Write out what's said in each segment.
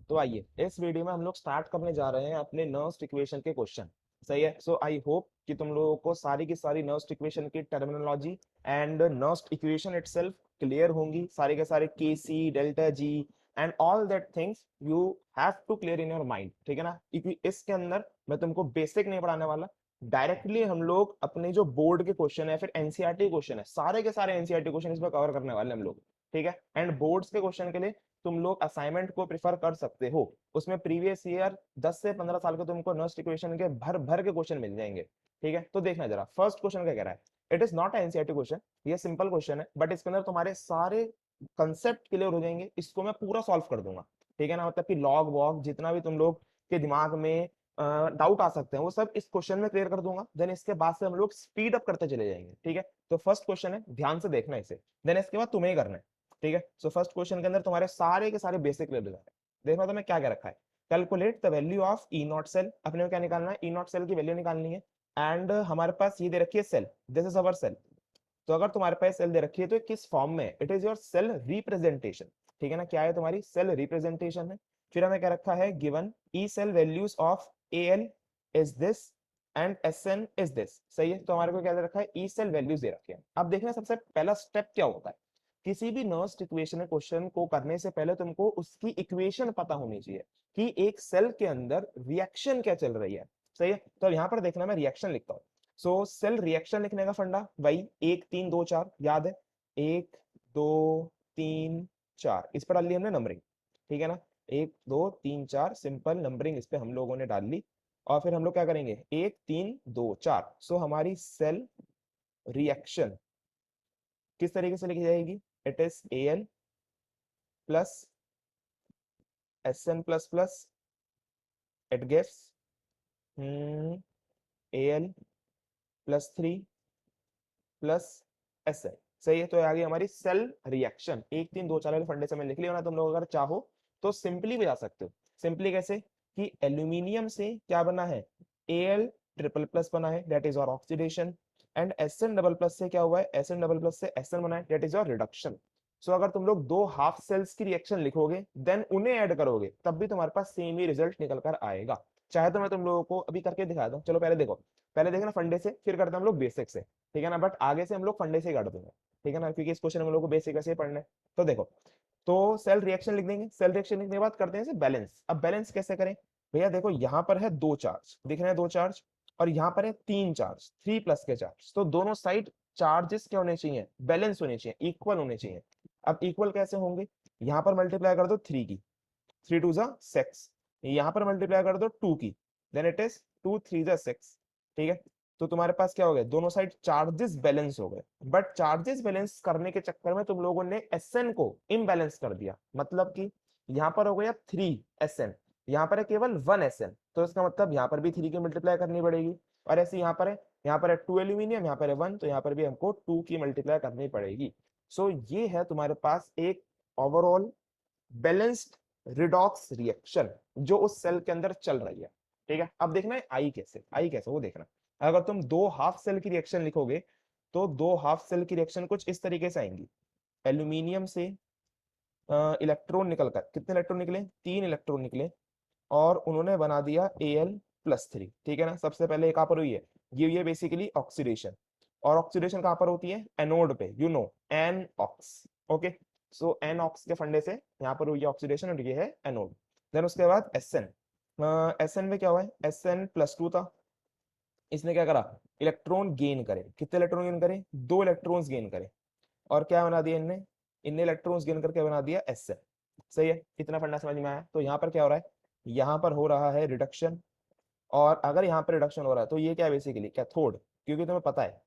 तो आइए इस वीडियो में हम लोग स्टार्ट करने जा रहे हैं अपने नर्व्स इक्वेशन के क्वेश्चन। सही है। सो आई होप कि तुम लोगों को सारी की सारी नर्व्स इक्वेशन की terminology and Nernst equation itself clear होंगी। सारे के सारे K C delta G and all that things you have to clear in your mind. ठीक है ना, क्योंकि इसके अंदर मैं तुमको बेसिक नहीं पढ़ाने वाला। डायरेक्टली हम लोग अपने जो बोर्ड के क्वेश्चन है फिर एनसीईआरटी क्वेश्चन है, सारे के सारे एनसीईआरटी क्वेश्चन इसमें कवर करने वाले हम लोग। ठीक है। एंड बोर्ड्स के क्वेश्चन के लिए तुम लोग असाइनमेंट को प्रिफर कर सकते हो। उसमें प्रीवियस ईयर 10 से 15 साल के तुमको नर्स्ट इक्वेशन के भर भर के क्वेश्चन मिल जाएंगे। ठीक है, तो देखना जरा फर्स्ट क्वेश्चन क्या कह रहा है। It is not NCERT question, ये सिंपल क्वेश्चन है, बट इसके अंदर तुम्हारे सारे कंसेप्ट क्लियर हो जाएंगे। इसको मैं पूरा सॉल्व कर दूंगा। ठीक है ना, मतलब कि लॉग वॉग जितना भी तुम लोग के दिमाग में डाउट आ सकते हैं वो सब इस क्वेश्चन में क्लियर कर दूंगा। देन इसके बाद से हम लोग स्पीड अप करते चले जाएंगे। ठीक है, तो फर्स्ट क्वेश्चन है, ध्यान से देखना इसे। देन इसके बाद तुम्हें ही करना है। ठीक है, सो फर्स्ट क्वेश्चन के अंदर तुम्हारे सारे के सारे बेसिक लेवल है। देखना तो मैं क्या क्या रखा है। Calculate the value of E not cell. अपने को क्या निकालना है, ई नॉट सेल की वैल्यू निकालनी है। एंड हमारे पास ये दे रखी है cell, this is our cell. तो अगर तुम्हारे पास सेल दे रखी है तो किस फॉर्म में, it is your cell representation. ठीक है ना, क्या है तुम्हारी सेल रिप्रेजेंटेशन है। फिर हमें क्या रखा है, given E cell values of A L is this and S N is this. सही है, तो हमारे को क्या दे रखा है, ई सेल वैल्यूज दे रखे हैं। अब देखना सबसे पहला स्टेप क्या होता है। किसी भी नर्स्ट इक्वेशन क्वेश्चन को करने से पहले तुमको उसकी इक्वेशन पता होनी चाहिए कि एक सेल के अंदर रिएक्शन क्या चल रही है। सही है, तो यहाँ पर देखना मैं रिएक्शन लिखता हूँ। सो सेल रिएक्शन लिखने का फंडा वही 1 3 2 4 याद है। 1 2 3 4 इस पर डाल ली हमने नंबरिंग। ठीक है ना, 1 2 3 4 सिंपल नंबरिंग इस पे हम लोगों ने डाल ली। और फिर हम लोग क्या करेंगे, 1 3 2 4। सो हमारी सेल रिएक्शन किस तरीके से लिखी जाएगी, it is A L plus S N plus plus, it gives A L +3 plus S L. सही है, तो आ गई हमारी सेल रिएक्शन। 1 3 2 4 वाले फंडे से मैं लिख लिया ना, तुम लोग अगर चाहो तो सिंपली भी जा सकते हो। सिंपली कैसे, कि एल्यूमिनियम से क्या बना है, एल ट्रिपल प्लस बना है, दैट इज और oxidation. And S N double plus से क्या हुआ है, एस एन डबल प्लस से एस एन बना है, दैट इज और रिडक्शन। सो अगर तुम लोग दो हाफ सेल्स की रिएक्शन लिखोगे देन उन्हें ऐड करोगे तब भी तुम्हारे पास सेम ही रिजल्ट निकल कर आएगा। चाहे तो मैं तुम लोगों को अभी करके दिखा दूं, चलो पहले देखो। पहले देखना फंडे से, फिर करते हैं हम लोग बेसिक से। ठीक है ना, बट आगे से हम लोग फंडे से ही काट देंगे। ठीक है ना, क्योंकि इस क्वेश्चन में हम लोग को बेसिक ऐसे ही पढ़ना है। तो देखो, तो सेल रिएक्शन लिख देंगे। सेल रिएक्शन लिखने के बाद करते हैं बैलेंस। अब बैलेंस कैसे करें भैया, देखो यहाँ पर है 2 चार्ज दिख रहे हैं, 2 चार्ज, और यहाँ पर है 3 चार्ज, 3+ के चार्ज। तो दोनों साइड चार्जेस क्या होने चाहिए, बैलेंस होने चाहिए, इक्वल होने चाहिए। अब इक्वल कैसे होंगे, यहाँ पर मल्टीप्लाई कर दो 3 की, 3 2 6। यहाँ पर मल्टीप्लाई कर दो 2 की, देन इट इज 2 3 6। ठीक है, तो तुम्हारे पास क्या हो गया, दोनों साइड चार्जेस बैलेंस हो गए। बट चार्जेस बैलेंस करने के चक्कर में तुम लोगों ने एसएन को इम्बैलेंस कर दिया। मतलब कि यहाँ पर हो गया 3 SN, यहाँ पर है केवल 1 SN। तो इसका मतलब यहाँ पर भी 3 की मल्टीप्लाई करनी पड़ेगी। और ऐसे यहाँ पर है 2 एल्यूमिनियम, यहाँ पर है 1, तो यहाँ पर भी हमको 2 की मल्टीप्लाई करनी पड़ेगी। सो ये है तुम्हारे पास एक ओवरऑल बैलेंस्ड रिडॉक्स रिएक्शन जो उस सेल के अंदर चल रही है। ठीक है, अब देखना है आई कैसे वो देखना। अगर तुम दो हाफ सेल की रिएक्शन लिखोगे तो दो हाफ सेल की रिएक्शन कुछ इस तरीके से आएंगी। एल्यूमिनियम से इलेक्ट्रॉन निकलकर, कितने इलेक्ट्रॉन निकले, 3 इलेक्ट्रॉन निकले, और उन्होंने बना दिया Al+3। ठीक है ना, सबसे पहले कहां पर हुई है, ये बेसिकली ऑक्सीडेशन। और ऑक्सीडेशन कहां पर होती है, एनोड पे, you know, an ox. Okay, so an ox के फंडे से यहाँ पर हुई है ऑक्सीडेशन और ये है एनोड। देन उसके बाद एसएन। एसएन में क्या हुआ है, SN+2 था। इसने क्या करा, इलेक्ट्रॉन गेन करे, कितने इलेक्ट्रॉन गेन करे, 2 इलेक्ट्रॉन्स गेन करे। और क्या बना दिया इनने, इनने इलेक्ट्रॉन्स गेन करके बना दिया एसएन। सही है, इतना फंडा समझ में आया। तो यहाँ पर क्या हो रहा है, यहाँ पर हो रहा है रिडक्शन। और अगर यहाँ पर रिडक्शन हो रहा है तो ये क्या है, बेसिकली कैथोड, क्योंकि तुम्हें पता है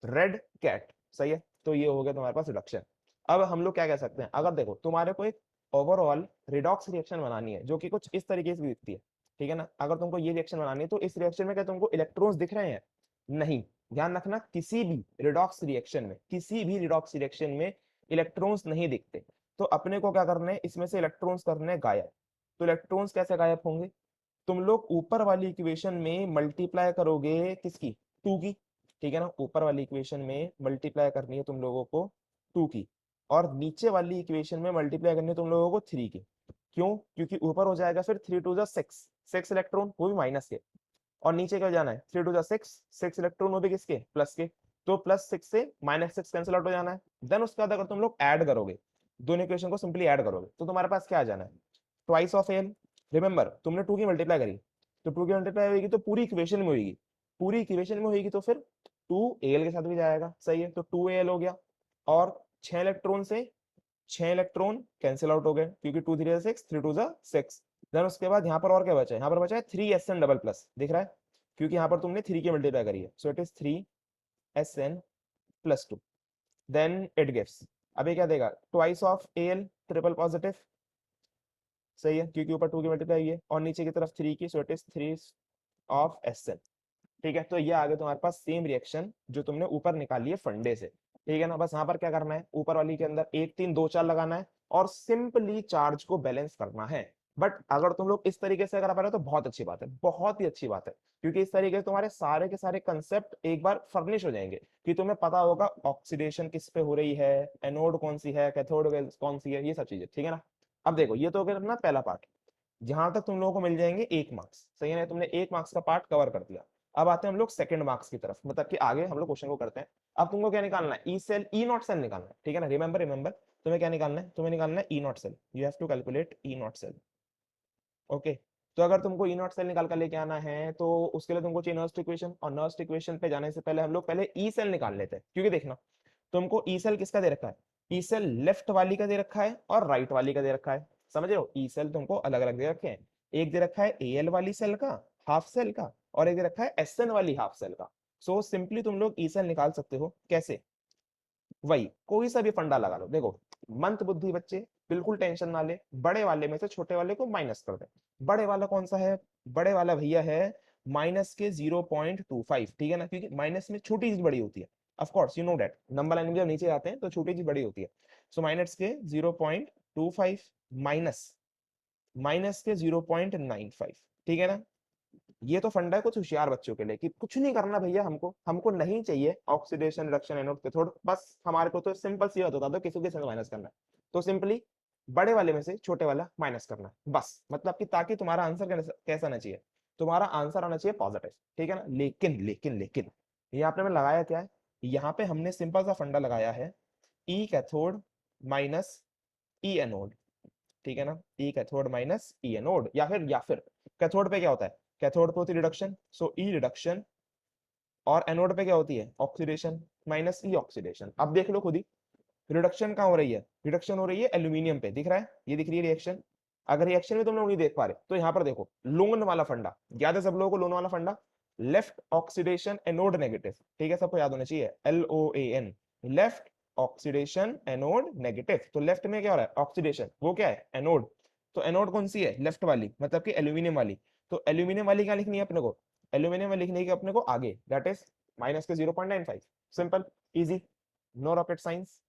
रेड कैट। सही है, तो ये हो गया तुम्हारे पास रिडक्शन। अब हम लोग क्या कह सकते हैं, अगर देखो तुम्हारे को एक ओवरऑल रिडॉक्स रिएक्शन बनानी है जो कि कुछ इस तरीके से दिखती है। ठीक है ना, अगर तुमको ये रिएक्शन बनानी है तो इस रिएक्शन में क्या तुमको इलेक्ट्रॉन्स दिख रहे हैं, नहीं। ध्यान रखना, किसी भी रिडॉक्स रिएक्शन में इलेक्ट्रॉन्स नहीं दिखते। तो अपने को क्या करना है, इसमें से इलेक्ट्रॉन्स करने हैं गायब। तो इलेक्ट्रॉन्स कैसे गायब होंगे, तुम लोग ऊपर वाली इक्वेशन में मल्टीप्लाई करोगे किसकी, 2 की। ठीक है ना, ऊपर वाली इक्वेशन में मल्टीप्लाई करनी है तुम लोगों को 2 की, और नीचे वाली इक्वेशन में मल्टीप्लाई करनी है तुम लोगों को 3 की। क्यों? क्योंकि ऊपर हो जाएगा फिर 3 टू द 6, 6 इलेक्ट्रॉन, वो भी माइनस के, और नीचे क्या जाना है 3 टू द 6, 6 इलेक्ट्रॉन वो भी किसके, प्लस के। तो +6 से -6 कैंसिल आउट हो जाना है। देन उसके बाद अगर तुम लोग ऐड करोगे, दोनों इक्वेशन को सिंपली ऐड करोगे, तो तुम्हारे पास क्या आ जाना है, ट्वाइस ऑफ एल। रिमेंबर तुमने 2 की मल्टीप्लाई करी, तो 2 की मल्टीप्लाई होगी तो पूरी इक्वेशन में होगी, पूरी इक्वेशन में होगी तो फिर 2 एल के साथ भी जाएगा, सही है, तो 2 एल हो गया। और 6 इलेक्ट्रॉन से 6 इलेक्ट्रॉन कैंसिल आउट हो गए, क्योंकि 2 3 6, 3 2 6। देन उसके बाद यहाँ पर और क्या बचा है, यहाँ पर बचा है 3SN डबल प्लस, दिख रहा है, क्योंकि यहाँ पर तुमने 3 की मल्टीप्लाई करी है, so it is 3SN+2। Then it gives, अब ये क्या देगा, twice of L triple positive, सही है, क्योंकि ऊपर 2 की मल्टीप्लाई है और नीचे की तरफ 3 की, सो इट इज 3 ऑफ SN। ठीक है, तो ये आ गया तुम्हारे पास सेम रिएक्शन जो तुमने ऊपर निकाली है फंडे से। ठीक है ना, बस यहाँ पर क्या करना है, ऊपर वाली के अंदर 1 3 2 4 लगाना है और सिंपली चार्ज को बैलेंस करना है। बट अगर तुम लोग इस तरीके से अगर पा रहे हो तो बहुत अच्छी बात है, बहुत ही अच्छी बात है, क्योंकि इस तरीके से तुम्हारे सारे के सारे कंसेप्ट एक बार फर्निश हो जाएंगे, कि तुम्हें पता होगा ऑक्सीडेशन किस पे हो रही है, एनोड कौन सी है, कैथोड कौन सी है, ये सब चीजें। ठीक है ना, अब देखो ये तो हो गया अपना पहला पार्ट, जहां तक तुम लोगों को मिल जाएंगे 1 मार्क्स, सही है ना, तुमने 1 मार्क्स का पार्ट कवर कर दिया। अब आते हैं हम लोग सेकंड मार्क्स की तरफ, मतलब कि आगे हम लोग क्वेश्चन को करते हैं। अब तुमको क्या निकालना है, E cell, E not cell निकालना है। ठीक है ना, रिमेंबर रिमेंबर, तुम्हें क्या निकालना है, तुम्हें निकालना है E not cell, you have to calculate E not cell. Okay, तो अगर तुमको ई नॉट सेल निकाल कर लेके आना है तो उसके लिए तुमको चाहिए नर्स्ट इक्वेशन, और नर्स्ट इक्वेशन पे जाने से पहले हम लोग पहले ई सेल निकाल लेते हैं, क्योंकि देखना तुमको ई सेल किसका दे रखा है, ई सेल लेफ्ट वाली का दे रखा है और राइट वाली का दे रखा है, समझ रहे हो, ई सेल तुमको अलग अलग दे रखे हैं, एक दे रखा है एल वाली सेल का, हाफ सेल का, और एक दे रखा है एसएन वाली हाफ सेल का। सो सिंपली तुम लोग ई सेल निकाल सकते हो कैसे, वही कोई सा भी फंडा लगा लो, देखो मंद बुद्धि बच्चे बिल्कुल टेंशन ना ले, बड़े वाले में से छोटे वाले को माइनस कर दे। बड़े वाला कौन सा है, बड़े वाला भैया है माइनस के 0.25, ठीक है ना, क्योंकि माइनस में छोटी चीज बड़ी होती है, of course you know that, number line में जब नीचे आते हैं तो छोटी चीज बड़ी होती है। सो माइनस के 0.25 माइनस माइनस के 0.95, ठीक है ना। ये तो फंडा है कुछ होशियार बच्चों के लिए, कि कुछ नहीं करना भैया, हमको हमको नहीं चाहिए ऑक्सीडेशन रिडक्शन एनोड कैथोड, बस हमारे को तो सिंपल सी बात बता दो किसी के साथ माइनस करना है, तो सिंपली बड़े वाले में से छोटे वाला माइनस करना है बस, मतलब कि ताकि तुम्हारा आंसर कैसा आना चाहिए, तुम्हारा आंसर आना चाहिए पॉजिटिव। ठीक है ना, लेकिन लेकिन लेकिन यहाँ पे मैंने लगाया क्या है, यहाँ पे हमने सिंपल सा फंडा लगाया है, ई कैथोड माइनस ई एनोड, ठीक है ना, E cathode minus E anode, या फिर कैथोड पे क्या होता है, कैथोड पे होती है रिडक्शन, सो ई रिडक्शन, और एनोड पे क्या होती है ऑक्सीडेशन, माइनस ई ऑक्सीडेशन। अब देख लो खुद ही, रिडक्शन कहाँ हो रही है, रिडक्शन हो रही है एल्यूमिनियम पे, दिख रहा है, ये दिख रही है रिएक्शन। अगर रिएक्शन में तुम लोग नहीं देख पा रहे तो यहाँ पर देखो लोन वाला फंडा, याद है सब लोगों को लोन वाला फंडा, लेफ्ट ऑक्सीडेशन एनोड नेगेटिव, ठीक है, सबको याद होना चाहिए, LOAN, left oxidation anode negative. तो लेफ्ट में क्या हो रहा है ऑक्सीडेशन, वो क्या है एनोड, तो एनोड कौन सी है लेफ्ट वाली, मतलब कि एल्यूमिनियम वाली। तो एल्यूमिनियम वाली क्या लिखनी है अपने को, एल्यूमिनियम वाली लिखनी है अपने को आगे, दैट इज माइनस के 0.95, simple easy, no rocket science.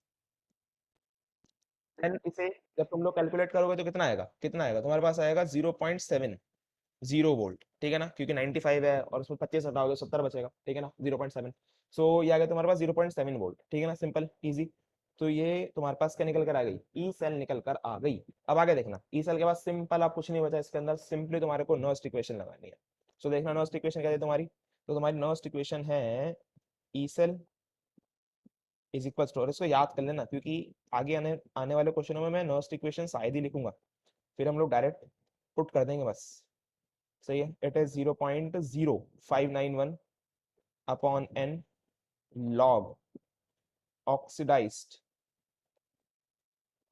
And इसे जब तुम लोग कैलकुलेट करोगे तो कितना आएगा, कितना आएगा तुम्हारे पास आएगा 0.70 वोल्ट, ठीक है ना, क्योंकि 95 है और उसमें 25 हटाओगे 70 बचेगा, ठीक है ना, 0.7। सो ये आ गया तुम्हारे पास 0.7 वोल्ट, ठीक है ना, सिंपल इजी। तो ये तुम्हारे पास क्या निकल कर आ गई, ई सेल निकल कर आ गई। अब आगे देखना, ई सेल के बाद सिंपल, आप कुछ नहीं बचा इसके अंदर, सिंपली तुम्हारे को नर्स्ट इक्वेशन लगानी है। सो देखना नर्स्ट इक्वेशन क्या है तुम्हारी, तो तुम्हारी नर्स्ट इक्वेशन है E cell is equal to, और इसको याद कर लेना क्योंकि आगे आने आने वाले क्वेश्चनों में मैं नर्स्ट इक्वेशन शायद ही लिखूंगा, फिर हम लोग डायरेक्ट पुट कर देंगे बस, सही है। It is 0.0591 upon N log oxidised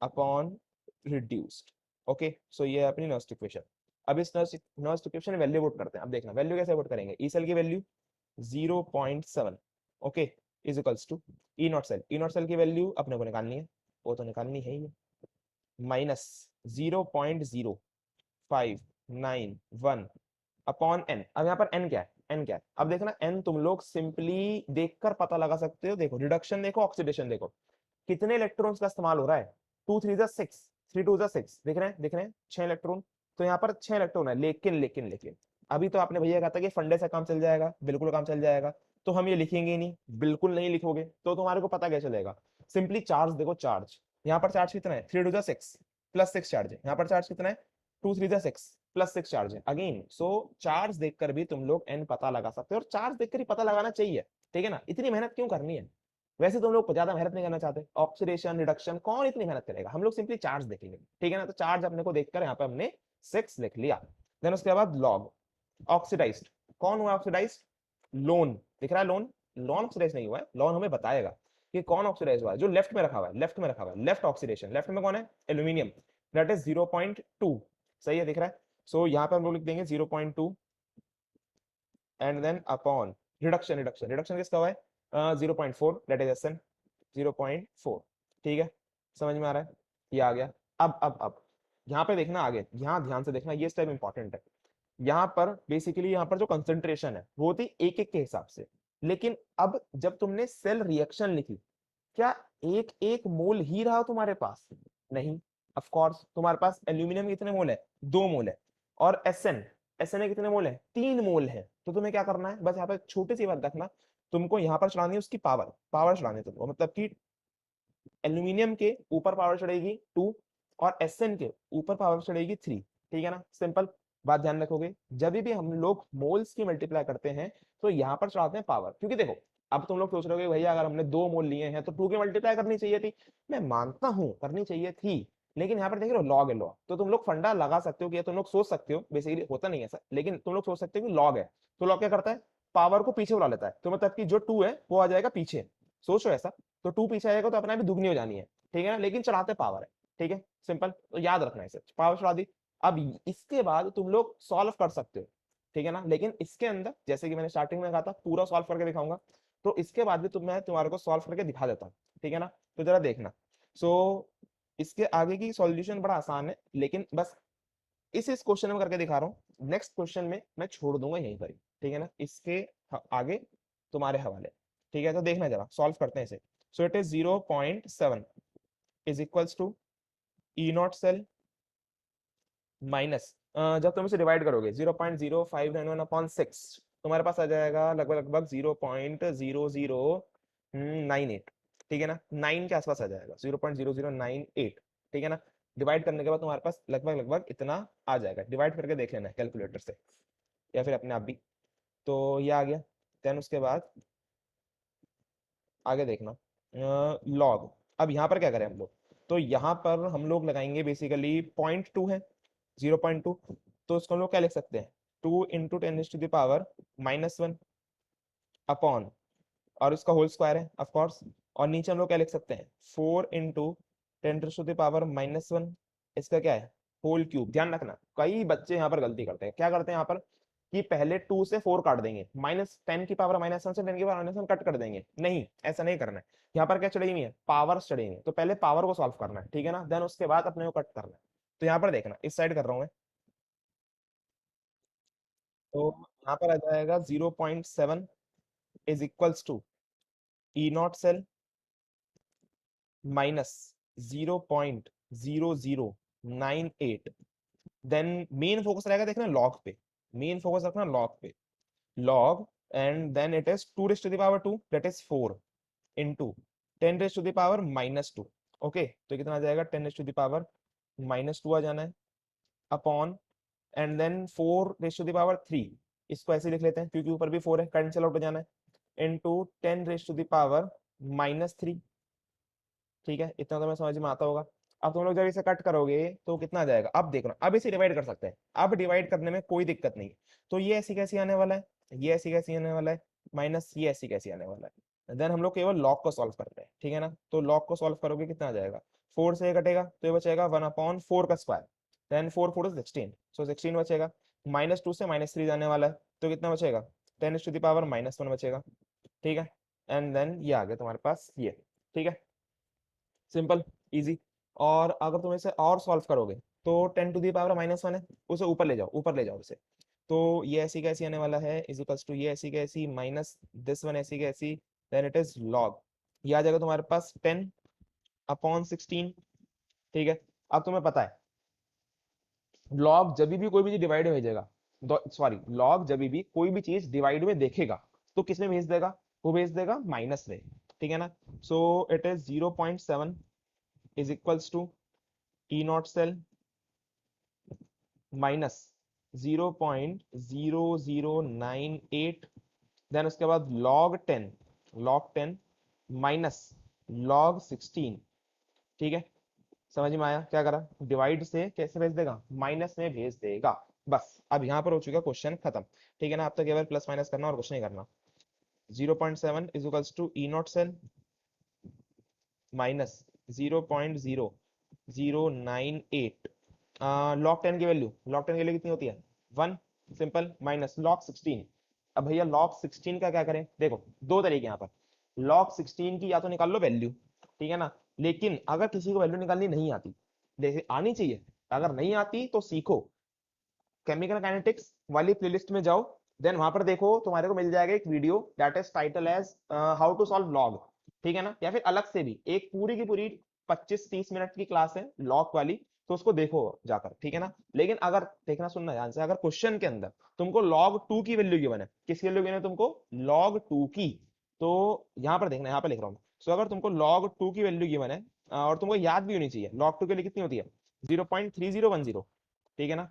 upon reduced. Okay, so ये है अपनी नर्स्ट इक्वेशन। अब इस नर्स्ट इक्वेशन में वैल्यू पुट करते हैं। अब देखना वैल्यू कैसे पुट करेंगे, ई सेल की value 0.7, okay, is equals to E not cell, E not cell की वैल्यू अपने को निकालनी है, वो तो निकालनी है ही, माइनस 0.0591 अपॉन एन। अब यहाँ पर एन क्या है, एन क्या है, अब देखना एन तुम लोग सिंपली देखकर पता लगा सकते हो, देखो रिडक्शन देखो ऑक्सीडेशन देखो, कितने इलेक्ट्रॉन्स का इस्तेमाल हो रहा है, 2 3 जा 6, 3 2 जा 6, दिख रहे हैं, दिख रहे हैं 6 इलेक्ट्रॉन, तो यहाँ पर 6 इलेक्ट्रॉन है, लेकिन लेकिन लेकिन अभी तो आपने भैया कहा था कि फंडे से काम चल जाएगा, बिल्कुल काम चल जाएगा, तो हम ये लिखेंगे ही नहीं, बिल्कुल नहीं लिखोगे तो तुम्हारे को पता क्या चलेगा, सिंपली चार्ज देखो, चार्ज यहाँ पर चार्ज कितना है 3 2 जा 6, प्लस 6 चार्ज है, यहाँ पर चार्ज कितना है 2 3 6 प्लस 6 चार्ज है अगेन। सो चार्ज देखकर भी तुम लोग n पता लगा सकते हो, और चार्ज देखकर ही पता लगाना चाहिए, ठीक है ना, इतनी मेहनत क्यों करनी है। वैसे तुम लोग ज्यादा मेहनत नहीं करना चाहते, ऑक्सीडेशन रिडक्शन कौन इतनी मेहनत करेगा, हम लोग सिंपली चार्ज देखेंगे, ठीक है ना। तो चार्ज अपने को देखकर यहाँ पे हमने 6 लिख लिया। देन उसके बाद लॉग ऑक्सीडाइज्ड, कौन हुआ ऑक्सीडाइज्ड, लोन दिख रहा है, लोन लॉन ऑक्सीडाइज नहीं हुआ है, लॉन हमें बताएगा कि कौन ऑक्सीडाइज हुआ है, जो लेफ्ट में रखा हुआ है, लेफ्ट में रखा हुआ है, लेफ्ट ऑक्सीडेशन, लेफ्ट में कौन है एल्यूमिनियम, दैट इज 0.2, सही है दिख रहा है। सो यहाँ पे हम लोग लिख देंगे 0.2 and then upon reduction, reduction reduction किसका हुआ है 0.4 दैट इज एसएन 0.4, ठीक है, समझ में आ रहा है, ये आ गया। अब यहाँ पे देखना आगे, यहाँ ध्यान से देखना, ये स्टेप इंपॉर्टेंट है। यहाँ पर बेसिकली यहाँ पर जो कंसंट्रेशन है वो होती एक एक के हिसाब से, लेकिन अब जब तुमने सेल रिएक्शन लिखी, क्या एक एक मोल ही रहा तुम्हारे पास, नहीं, ऑफ कोर्स तुम्हारे पास एल्यूमिनियम कितने मोल है 2 मोल है, और एसएन एसएन के कितने मोल है 3 मोल है। तो तुम्हें क्या करना है, बस यहाँ पे छोटी सी बात रखना, तुमको यहाँ पर चढ़ानी है उसकी पावर, पावर चढ़ानी है तुमको, मतलब कि एल्यूमिनियम के ऊपर पावर चढ़ेगी 2 और एसएन के ऊपर पावर चढ़ेगी 3, ठीक है ना, सिंपल बात ध्यान रखोगे। जब भी हम लोग मोल्स की मल्टीप्लाई करते हैं तो यहाँ पर चढ़ाते हैं पावर, क्योंकि देखो अब तुम लोग सोच रहे हो भैया अगर हमने 2 मोल लिए हैं तो 2 की मल्टीप्लाई करनी चाहिए थी, मैं मानता हूँ करनी चाहिए थी, लेकिन यहाँ पर देख रहे हो लॉग है, लॉग तो तुम लोग फंडा लगा सकते हो कि तुम लोग सोच सकते हो, बेसिकली होता नहीं है ऐसा, लेकिन तुम लोग सोच सकते हो कि लॉग है, तो लॉग क्या करता है पावर को पीछे बुला लेता है, तो मतलब कि जो 2 है वो आ जाएगा पीछे, सोचो ऐसा, तो 2 पीछे आएगा तो अपना भी दुगनी हो जानी है, ठीक है ना, लेकिन चढ़ाते पावर है, ठीक है सिंपल, तो याद रखना है इसे, पावर चढ़ा दी। अब इसके बाद तुम लोग सॉल्व कर सकते हो, ठीक है ना, लेकिन इसके अंदर जैसे कि मैंने स्टार्टिंग में कहा था पूरा सॉल्व करके दिखाऊंगा, तो इसके बाद भी मैं तुम्हारे को सॉल्व करके दिखा देता हूँ, ठीक है ना, तो जरा देखना। सो इसके आगे की सॉल्यूशन बड़ा आसान है, लेकिन बस इस क्वेश्चन में करके दिखा रहा हूँ, नेक्स्ट क्वेश्चन में मैं छोड़ दूंगा यहीं पर ही, ठीक है ना, इसके आगे तुम्हारे हवाले, ठीक है, तो देखना जरा सॉल्व करते हैं इसे। So it is 0.7 is equals to E not cell minus, जब तुम इसे डिवाइड करोगे 0.0591 अपॉन 6, तुम्हारे पास आ जाएगा लगभग लगभग 0.0098, ठीक है ना, 9 के आसपास आ जाएगा 0.0098, ठीक है ना, डिवाइड करने के बाद तुम्हारे पास लगभग लगभग इतना आ जाएगा, डिवाइड करके देख लेना कैलकुलेटर से या फिर अपने आप भी, तो ये आ गया। देन उसके बाद आगे देखना लॉग, अब यहाँ पर क्या करें हम लोग, तो यहाँ पर हम लोग लगाएंगे बेसिकली 0.2 है 0.2, तो उसको हम लोग क्या लिख सकते हैं 2 इंटू 10⁻⁻1 अपॉन, और इसका होल स्क्वायर है ऑफ कोर्स, और नीचे हम लोग क्या लिख सकते हैं 4 इंटू 10⁻⁻1, इसका क्या है होल क्यूब। ध्यान रखना कई बच्चे यहाँ पर गलती करते हैं, क्या करते हैं यहाँ पर कि पहले 2 से 4 काट देंगे, -10⁻⁻1 से 10⁻⁻1 कट कर देंगे, नहीं ऐसा नहीं करना है, यहाँ पर क्या चढ़ी हुई है पावर चढ़ी हुई है, तो पहले पावर को सॉल्व करना है, ठीक है ना, देन उसके बाद अपने को कट करना है। तो यहाँ पर देखना इस साइड कर रहा हूँ मैं, तो यहाँ पर आ जाएगा 0.7 is equals to E not cell minus 0.0098, then main focus रहेगा देखना लॉग पे, मेन फोकस रखना लॉग पे, log and then it is 2 raised to the power 2 that is 4 into 10 raised to the power -2, okay तो कितना आ जाएगा 10 raised to the power -2 आ जाना है upon, and then 4 raised to the power 3, इसको ऐसे लिख लेते हैं क्योंकि ऊपर भी 4 है, कैंसिल आउट हो जाना है, into 10 raised to the power -3, ठीक है, इतना तो मैं समझ में आता होगा। अब तुम लोग जब इसे कट करोगे तो कितना आ जाएगा, अब देखना, अब इसे डिवाइड कर सकते हैं, अब डिवाइड करने में कोई दिक्कत नहीं, तो ये ऐसी कैसी आने वाला है, ये ऐसी कैसी आने वाला है, माइनस ये ऐसी कैसी आने वाला है, देन हम लोग केवल लॉग को सॉल्व करते हैं, ठीक है ना, तो लॉग को सॉल्व करोगे कितना आ जाएगा 4 से ये कटेगा तो ये बचेगा 1/4 का स्क्वायर, देन 4 4 16, सो 16 बचेगा, -2 से -3 जाने वाला है तो कितना बचेगा 10⁻⁻1 बचेगा, ठीक है, एंड देन ये आ गया तुम्हारे पास ये, ठीक है, सिंपल इजी। और अगर तुम इसे और सॉल्व करोगे तो 10⁻⁻1 है, उसे ऊपर ले जाओ, ऊपर ले जाओ इसे, तो ये ऐसी कैसी आने वाला है इज इक्वल्स टू ये ऐसी कैसी माइनस दिस वन ऐसी कैसी, देन इट इज लॉग, ये आ जाएगा तुम्हारे पास 10/16, ठीक है। अब तुम्हें पता है लॉग जब भी कोई भी चीज डिवाइड में भेजेगा, सॉरी लॉग जब भी कोई भी चीज डिवाइड में देखेगा तो किस में भेज देगा, वो भेज देगा माइनस में, ठीक है ना, so it is 0.7 is equals to E not cell minus 0.0098, then उसके बाद log 10 माइनस log 16। ठीक है, समझ में आया? क्या करा, डिवाइड से कैसे भेज देगा, माइनस में भेज देगा। बस अब यहाँ पर हो चुका क्वेश्चन खत्म। ठीक है ना, अब तक केवल प्लस माइनस करना और कुछ नहीं करना। 0.7 is equals to E not cell minus 0.0098। log 10 की वैल्यू कितनी होती है, 1। Simple, minus log 16। अब भैया log 16 का क्या करें, देखो दो तरीके यहाँ पर। log 16 की या तो निकाल लो वैल्यू, ठीक है ना, लेकिन अगर किसी को वैल्यू निकालनी नहीं आती, जैसे आनी चाहिए, अगर नहीं आती तो सीखो, केमिकल काइनेटिक्स वाली प्लेलिस्ट में जाओ, देन वहां पर देखो तुम्हारे को मिल जाएगा एक video that is title as how to solve log. ठीक है ना, या फिर अलग से भी एक पूरी की पूरी 25-30 मिनट की क्लास है लॉग वाली, तो उसको देखो जाकर। ठीक है ना, लेकिन अगर देखना सुनना ध्यान से, अगर क्वेश्चन के अंदर तुमको log 2 की वैल्यू गिवन है, किसकी वैल्यू गिवन है तुमको, log 2 की, तो यहाँ पर देखना, यहाँ पर लिख रहा हूँ। सो अगर तुमको log 2 की वैल्यू गिवन है और तुमको याद भी होनी चाहिए log 2 के लिए कितनी होती है, 0.3010। ठीक है ना,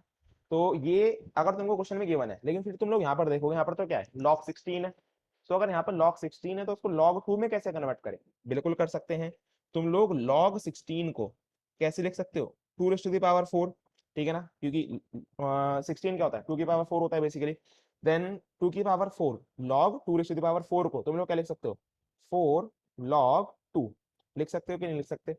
तो ये अगर तुमको क्वेश्चन में गिवन है, लेकिन फिर तुम लोग यहाँ पर देखोगे, यहाँ पर तो क्या है, log 16 है। तो अगर यहाँ पर log 16 है तो उसको log 2 में कैसे कन्वर्ट करें, बिल्कुल कर सकते हैं। तुम लोग log 16 को कैसे लिख सकते हो, 2⁴। ठीक है ना, क्योंकि 16 क्या होता है, 2⁴ होता है बेसिकली। देन 2⁴ log 2⁴ को तुम लोग क्या लिख सकते हो, 4 log 2। लिख सकते हो कि नहीं लिख सकते,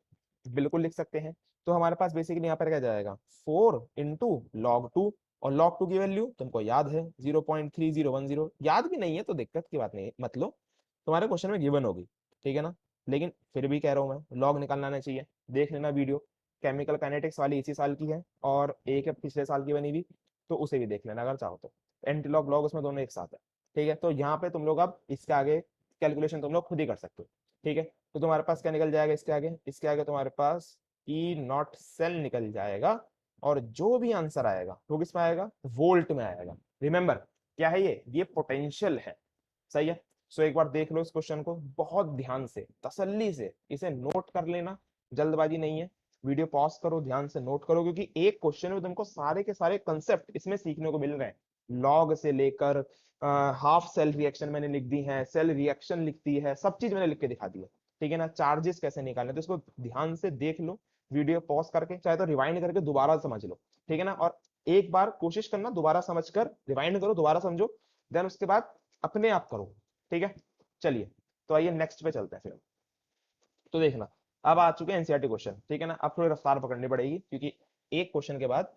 बिल्कुल लिख सकते हैं। तो हमारे पास बेसिकली यहाँ पर क्या जाएगा, 4 × log 2, और log 2 की वैल्यू तुमको याद है 0.3010। याद भी नहीं है तो दिक्कत की बात नहीं है, मतलब तुम्हारे क्वेश्चन में गिवन होगी। ठीक है ना, लेकिन फिर भी कह रहा हूं मैं, लॉग निकालना आना चाहिए। देख लेना वीडियो, केमिकल काइनेटिक्स वाली इसी साल की है, और एक है पिछले साल की बनी हुई, तो उसे भी देख लेना अगर चाहो तो। एंटी लॉग लॉग उसमें दोनों एक साथ है। ठीक है, तो यहाँ पे तुम लोग अब इसके आगे कैलकुलेशन तुम लोग खुद ही कर सकते हो। ठीक है, तो तुम्हारे पास क्या निकल जाएगा इसके आगे, इसके आगे तुम्हारे पास ई नॉट सेल निकल जाएगा, और जो भी आंसर आएगा वो किस में आएगा, वोल्ट में आएगा। रिमेंबर क्या है ये पोटेंशियल है। सही है, सो एक बार देख लो इस क्वेश्चन को बहुत ध्यान से, तसल्ली से इसे नोट कर लेना, जल्दबाजी नहीं है। वीडियो पॉज करो, ध्यान से नोट करो, क्योंकि एक क्वेश्चन में तुमको सारे के सारे कंसेप्ट इसमें सीखने को मिल रहे हैं। लॉग से लेकर हाफ सेल रिएक्शन मैंने लिख दी है, सेल रिएक्शन लिख दी है, सब चीज मैंने लिख के दिखा दी है। ठीक है ना, चार्जेस कैसे निकालने, तो इसको ध्यान से देख लो, वीडियो पॉज करके, चाहे तो रिवाइंड करके दोबारा समझ लो। ठीक है ना, और एक बार कोशिश करना दोबारा समझकर, रिवाइंड करो, दोबारा समझो, देन उसके बाद अपने आप करो। ठीक है, चलिए, तो आइए नेक्स्ट पे चलते हैं फिर। तो देखना, अब आ चुके हैं एनसीईआरटी क्वेश्चन। ठीक है ना, अब थोड़ी रफ्तार पकड़नी पड़ेगी, क्योंकि एक क्वेश्चन के बाद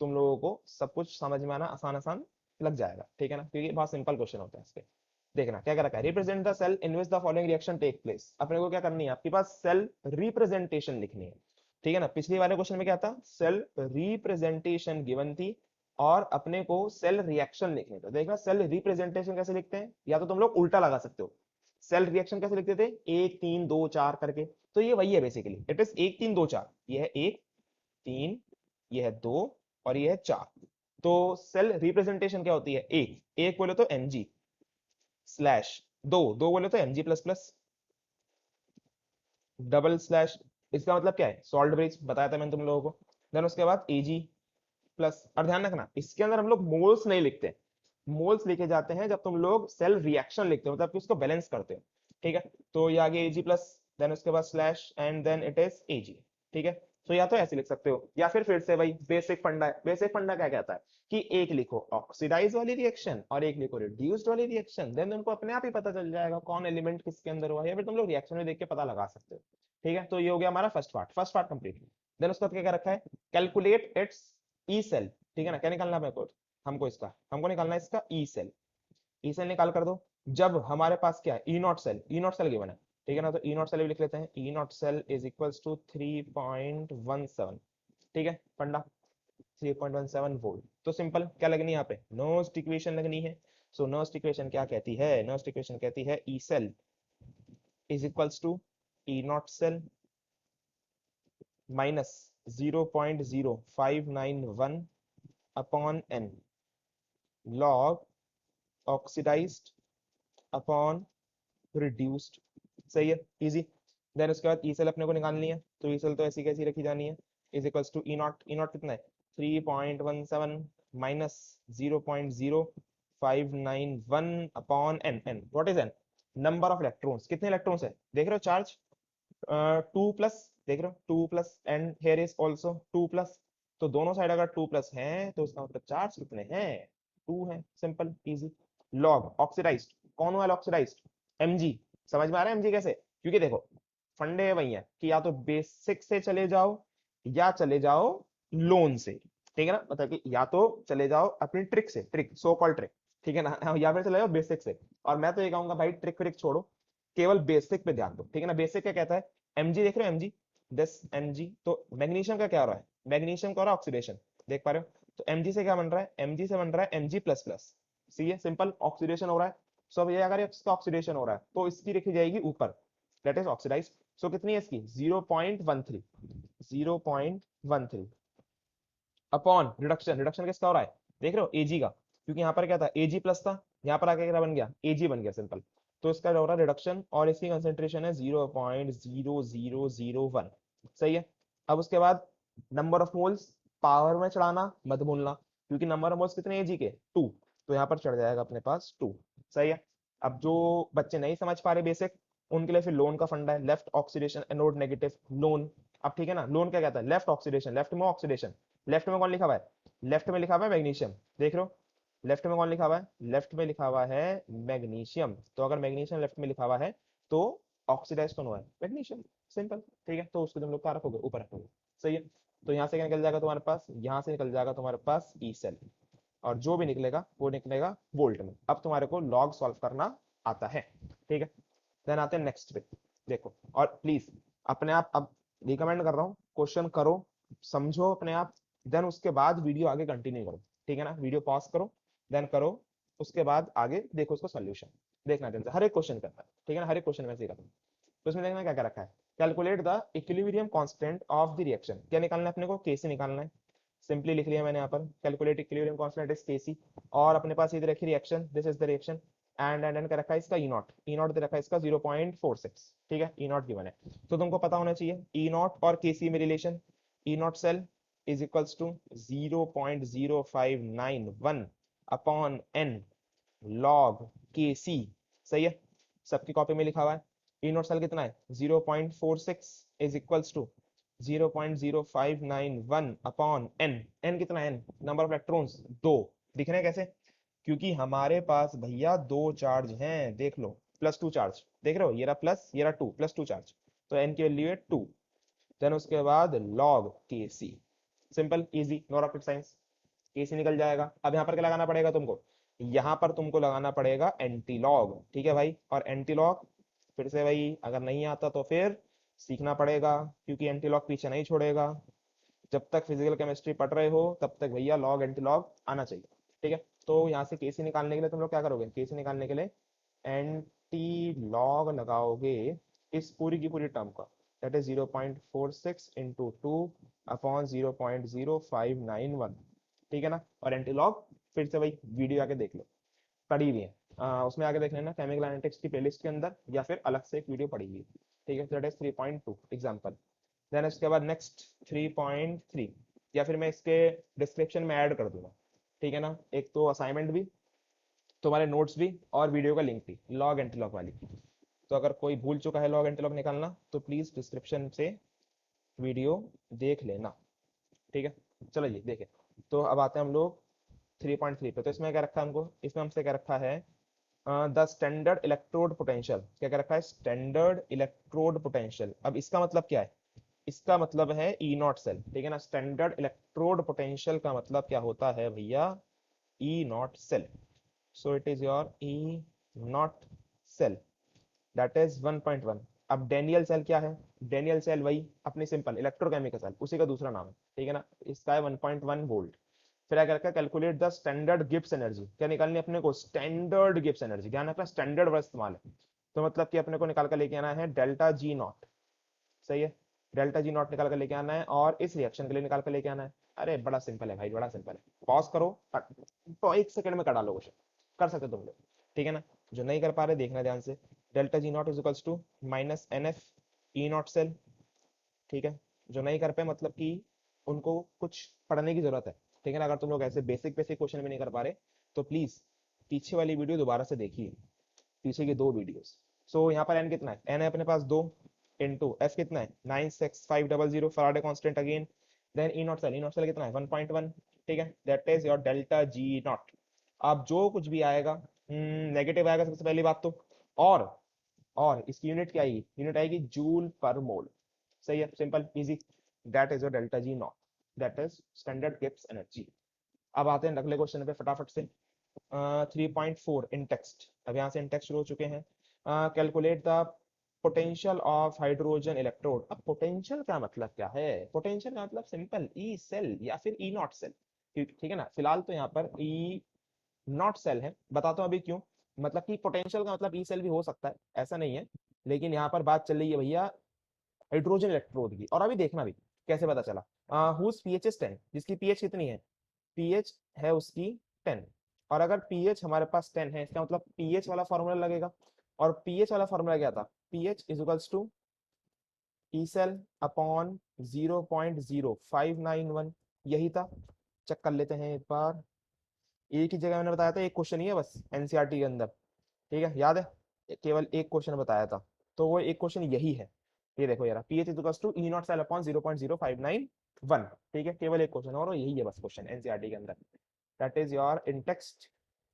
तुम लोगों को सब कुछ समझ में आना आसान आसान लग जाएगा। ठीक है ना, क्योंकि बहुत सिंपल क्वेश्चन होता है इसके। देखना क्या कर रखा है, represent the cell in which the following reaction take place. अपने को क्या करनी है, आपके पास सेल रिप्रेजेंटेशन लिखनी है। ठीक है ना, पिछले वाले क्वेश्चन में क्या था, सेल रिप्रेजेंटेशन गिवन थी, और अपने को सेल रिएक्शन लिखने थे। देखना सेल रिप्रेजेंटेशन कैसे लिखते हैं, या तो तुम लोग उल्टा लगा सकते हो। सेल रिएक्शन कैसे लिखते थे, 1 3 2 4 करके, तो ये वही है बेसिकली, इट इज 1 3 2 4। ये है 1 3, ये है 2, और ये है 4। तो सेल रिप्रेजेंटेशन क्या होती है, एक एक बोले तो mg स्लैश, दो दो बोले तो mg plus plus, double slash, इसका मतलब क्या है, सॉल्ट ब्रिज बताया था मैंने तुम लोगों को। देन उसके बाद Ag प्लस, और ध्यान रखना इसके अंदर हम लोग मोल्स नहीं लिखते, मोल्स लिखे जाते हैं जब तुम लोग सेल रिएक्शन लिखते हो, मतलब कि उसको बैलेंस करते हो। ठीक है, तो ये आगे Ag प्लस, देन उसके बाद slash, and then it is Ag। ठीक है, तो या तो ऐसे लिख सकते हो, या फिर से भाई बेसिक फंडा है। बेसिक फंडा क्या कहता है कि एक लिखो ऑक्सीडाइज वाली रिएक्शन और एक लिखो रिड्यूस्ड वाली रिएक्शन, देन उनको अपने आप ही पता चल जाएगा कौन एलिमेंट किसके अंदर हुआ है, या फिर तुम लोग रिएक्शन में देख के पता लगा सकते हो। ठीक है, तो ये हो गया हमारा फर्स्ट पार्ट कंप्लीट। देन उसके बाद क्या रखा है, कैलकुलेट इट्स ई सेल। ठीक है ना, क्या निकालना है हमको निकालना है इसका ई सेल। ई सेल निकाल कर दो, जब हमारे पास क्या है, ई नॉट सेल गिवन है। ठीक है ना, तो ई नॉट सेल भी लिख लेते हैं, E not cell is equals to 3.17। ठीक है, फंडा 3.17 वोल्ट। तो सिंपल क्या लगनी है यहाँ पे, नोस्ट इक्वेशन लगनी है। सो नोस्ट इक्वेशन क्या कहती है, नोस्ट इक्वेशन कहती है E cell is equals to E not cell minus 0.0591 upon N log oxidised upon reduced. सही है, इजी। देन उसके बाद ई सेल अपने को निकालनी है, तो ई सेल तो ऐसी कैसी रखी जानी है, is equals to E nought कितना है 3.17 minus 0.0591 upon N. N what is N? Number of electrons. कितने इलेक्ट्रॉन्स है देख रहे हो? चार्ज 2 प्लस, देख रहे हो 2 plus, and here is also 2 plus. तो दोनों साइड अगर 2 प्लस है तो इसका मतलब चार्ज कितने हैं? 2 है। Simple easy. लॉग ऑक्सीडाइज्ड, कौन हुआ ऑक्सीडाइज्ड? Mg। समझ में आ रहा है Mg कैसे? क्योंकि देखो फंडे वही है कि या तो बेसिक से चले जाओ या चले जाओ लोन से, ठीक है ना? मतलब कि या तो चले जाओ अपनी ट्रिक से, ट्रिक सो कॉल्ड ट्रिक, ठीक है ना, या फिर चले जाओ बेसिक से। और मैं तो ये कहूंगा भाई ट्रिक फ्रिक छोड़ो, केवल बेसिक पे ध्यान दो, ठीक है ना? बेसिक क्या कहता है? Mg देख रहे हो Mg, दिस Mg। तो मैग्नीशियम का क्या हो रहा है? मैग्नीशियम का हो रहा है ऑक्सीडेशन, देख पा रहे हो? तो Mg से क्या बन रहा है? Mg से बन रहा है Mg प्लस प्लस। सी है सिंपल, ऑक्सीडेशन हो रहा है। सो अब ये अगर इसका ऑक्सीडेशन हो रहा है तो इसकी लिखी जाएगी ऊपर, दैट इज ऑक्सीडाइज। सो कितनी है इसकी? 0.13, 0.13 अपॉन रिडक्शन। रिडक्शन किसका हो रहा है देख रहे हो? Ag का, क्योंकि यहाँ पर क्या था? Ag प्लस था, यहाँ पर आके क्या बन गया? Ag बन गया सिंपल। तो इसका हो रहा है रिडक्शन और इसकी कंसेंट्रेशन है 0.0001। सही है। अब उसके बाद नंबर ऑफ मोल्स, पावर में चढ़ाना मत भूलना, क्योंकि नंबर ऑफ मोल्स कितने Ag के? 2। तो यहाँ पर चढ़ जाएगा अपने पास 2। सही है। अब जो बच्चे नहीं समझ पा रहे बेसिक, उनके लिए फिर लोन का फंडा है, left oxidation anode negative loan. अब ठीक है ना, लोन क्या कहता है? लेफ्ट ऑक्सीडेशन, लेफ्ट में ऑक्सीडेशन। लेफ्ट में कौन लिखा हुआ है? लेफ्ट में लिखा हुआ है मैग्नीशियम, देख रहे हो? लेफ्ट में कौन लिखा हुआ है? लेफ्ट में लिखा हुआ है मैग्नीशियम। तो अगर मैग्नीशियम लेफ्ट में लिखा हुआ है तो ऑक्सीडाइज कौन हुआ है? मैग्नीशियम। सिंपल, ठीक है। तो उसको तुम लोग क्या रखोगे? ऊपर रखोगे। सही है। तो यहाँ से क्या निकल जाएगा तुम्हारे पास? यहाँ से निकल जाएगा तुम्हारे पास ई सेल, और जो भी निकलेगा वो निकलेगा वोल्ट में। अब तुम्हारे को लॉग सॉल्व करना आता है, ठीक है। देन आते हैं नेक्स्ट पे। देखो, और प्लीज अपने आप अब रिकमेंड कर रहा हूँ, क्वेश्चन करो, समझो अपने आप, देन उसके बाद वीडियो आगे कंटिन्यू करो, ठीक है ना? वीडियो पॉज करो, देन करो, उसके बाद आगे देखो उसको सोल्यूशन। देखना ध्यान से, हर एक क्वेश्चन का, ठीक है ना? हर एक क्वेश्चन में से करना। तो इसमें देखना क्या क्या रखा है। Calculate the equilibrium constant of the reaction. क्या निकालना है अपने को? केसी निकालना है। सिंपली लिख लिया मैंने यहाँ पर, calculate equilibrium constant is KC. और अपने पास इधर रखी reaction, this is the reaction, and का रखा है इसका ई नॉट। ई नॉट दे रखा है इसका 0.46, ठीक है। ई नॉट गिवन है, तो तुमको पता होना चाहिए ई नॉट और केसी में relation. E not cell is equals to 0.0591 upon N log के सी। सही है, सबकी कॉपी में लिखा हुआ है। ई नॉट सेल कितना है? 0.46 is equals to 0.0591 upon N. N कितना है? N number of electrons 2। दिख रहे हैं कैसे? क्योंकि हमारे पास भैया 2 चार्ज हैं, देख लो, +2 चार्ज, देख रहे हो? ये रहा प्लस, ये रहा 2, +2 चार्ज। तो एन की वैल्यू है 2। देन उसके बाद लॉग के C. Simple easy, no rocket science. KC निकल जाएगा। अब यहाँ पर क्या लगाना पड़ेगा तुमको? यहाँ पर तुमको लगाना पड़ेगा एंटी लॉग, ठीक है भाई। और एंटी लॉग फिर से भाई अगर नहीं आता तो फिर सीखना पड़ेगा, क्योंकि एंटी लॉग पीछे नहीं छोड़ेगा। जब तक फिजिकल केमिस्ट्री पढ़ रहे हो तब तक भैया लॉग एंटी लॉग आना चाहिए, ठीक है। तो यहाँ से केसी निकालने के लिए तुम लोग क्या करोगे? केसी निकालने के लिए एंटी लॉग लगाओगे इस पूरी की पूरी टर्म का, दैट इज 0.46 इंटू 2 अपॉन 0.0591, ठीक है ना। और एंटी लॉग फिर से भाई वीडियो आके देख लो, पढ़ी हुई है, उसमें आके देख लेना केमिकल एनालिटिक्स की प्लेलिस्ट के अंदर, या फिर अलग से एक वीडियो पड़ी हुई है, ठीक है। That is 3.2 example. देन उसके बाद नेक्स्ट 3.3, या फिर मैं इसके डिस्क्रिप्शन में ऐड कर दूंगा, ठीक है ना, एक तो असाइनमेंट भी, तुम्हारे नोट्स भी, और वीडियो का लिंक भी, लॉग एंटीलॉग वाली। तो अगर कोई भूल चुका है लॉग एंटीलॉग निकालना तो प्लीज डिस्क्रिप्शन से वीडियो देख लेना, ठीक है। चलो जी देखें। तो अब आते हैं हम लोग 3.3 पे। तो इसमें क्या रखा है हमको? इसमें हमसे क्या रखा है? The standard electrode potential. क्या क्या रखा है? Standard electrode potential. अब इसका मतलब क्या है? इसका मतलब है ई नॉट सेल, ठीक है ना। स्टैंडर्ड इलेक्ट्रोड पोटेंशियल का मतलब क्या होता है भैया? E not cell. So it is your E not cell, that is 1.1। अब डेनियल सेल क्या है? डेनियल सेल वही अपनी सिंपल इलेक्ट्रोकेमिकल सेल, उसी का दूसरा नाम है, ठीक है ना। इसका है 1.1 वोल्ट। फिर क्या रखा? Calculate the standard Gibbs energy. क्या निकालनी है अपने को? Standard Gibbs energy. ध्यान रखना स्टैंडर्ड वर्ड इस्तेमाल है, तो मतलब कि अपने को निकाल कर लेके आना है डेल्टा जी नॉट। सही है, डेल्टा जी नॉट निकाल कर लेके आना है, और इस रिएक्शन के लिए निकाल कर लेके आना है। अरे बड़ा सिंपल है भाई, बड़ा सिंपल है। पॉज करो, तो 1 सेकंड में कर डालो क्वेश्चन, कर सकते तुम लोग, ठीक है ना। जो नहीं कर पा रहे देखना ध्यान से। Delta G not is equals to minus N F E not cell, ठीक है। जो नहीं कर पाए मतलब कि उनको कुछ पढ़ने की जरूरत है, ठीक है ना। अगर तुम लोग ऐसे बेसिक बेसिक क्वेश्चन भी नहीं कर पा रहे तो प्लीज पीछे वाली वीडियो दोबारा से देखिए, पीछे की 2 वीडियोस। सो यहाँ पर एन कितना है, एन है अपने पास 2 इंटू एफ कितना है 96500 Faraday constant again, then E not cell कितना है 1.1, ठीक है, that is your delta G nought. अब जो कुछ भी आएगा नेगेटिव आएगा सबसे पहली बात तो, और इसकी यूनिट क्या आएगी, यूनिट आएगी जूल पर मोल। सही है, simple easy, that is your delta G naught, that is standard Gibbs energy. अब आते हैं अगले क्वेश्चन पे फटाफट से। 3.4 इन टेक्स्ट, अब यहाँ से इन टेक्स्ट शुरू हो चुके हैं। Calculate the potential of hydrogen electrode. अब पोटेंशियल का मतलब क्या है, पोटेंशियल का मतलब सिंपल ई सेल या फिर ई नॉट सेल, ठीक है ना। फिलहाल तो यहाँ पर ई नॉट सेल है, बताता हूँ अभी क्यों। मतलब कि पोटेंशियल का मतलब ई सेल भी हो सकता है, ऐसा नहीं है, लेकिन यहाँ पर बात चल रही है भैया हाइड्रोजन इलेक्ट्रोड की। और अभी देखना भी कैसे पता चला, हुज पीएच इज 10, जिसकी पीएच कितनी है, पीएच है उसकी 10। और अगर पीएच हमारे पास 10 है, इसका मतलब पीएच वाला फॉर्मूला लगेगा। और पीएच वाला फॉर्मूला क्या था, pH is equals to E cell upon 0.0591, यही था। चेक कर लेते हैं एक बार, एक ही जगह मैंने बताया था, एक क्वेश्चन ही है बस एनसीईआरटी के अंदर, ठीक है, याद है, केवल एक क्वेश्चन बताया था, तो वो एक क्वेश्चन यही है। ये देखो यार, pH is equals to E not cell upon 0.0591, ठीक है, केवल एक क्वेश्चन और यही है बस क्वेश्चन एनसीईआरटी के अंदर, that is your in text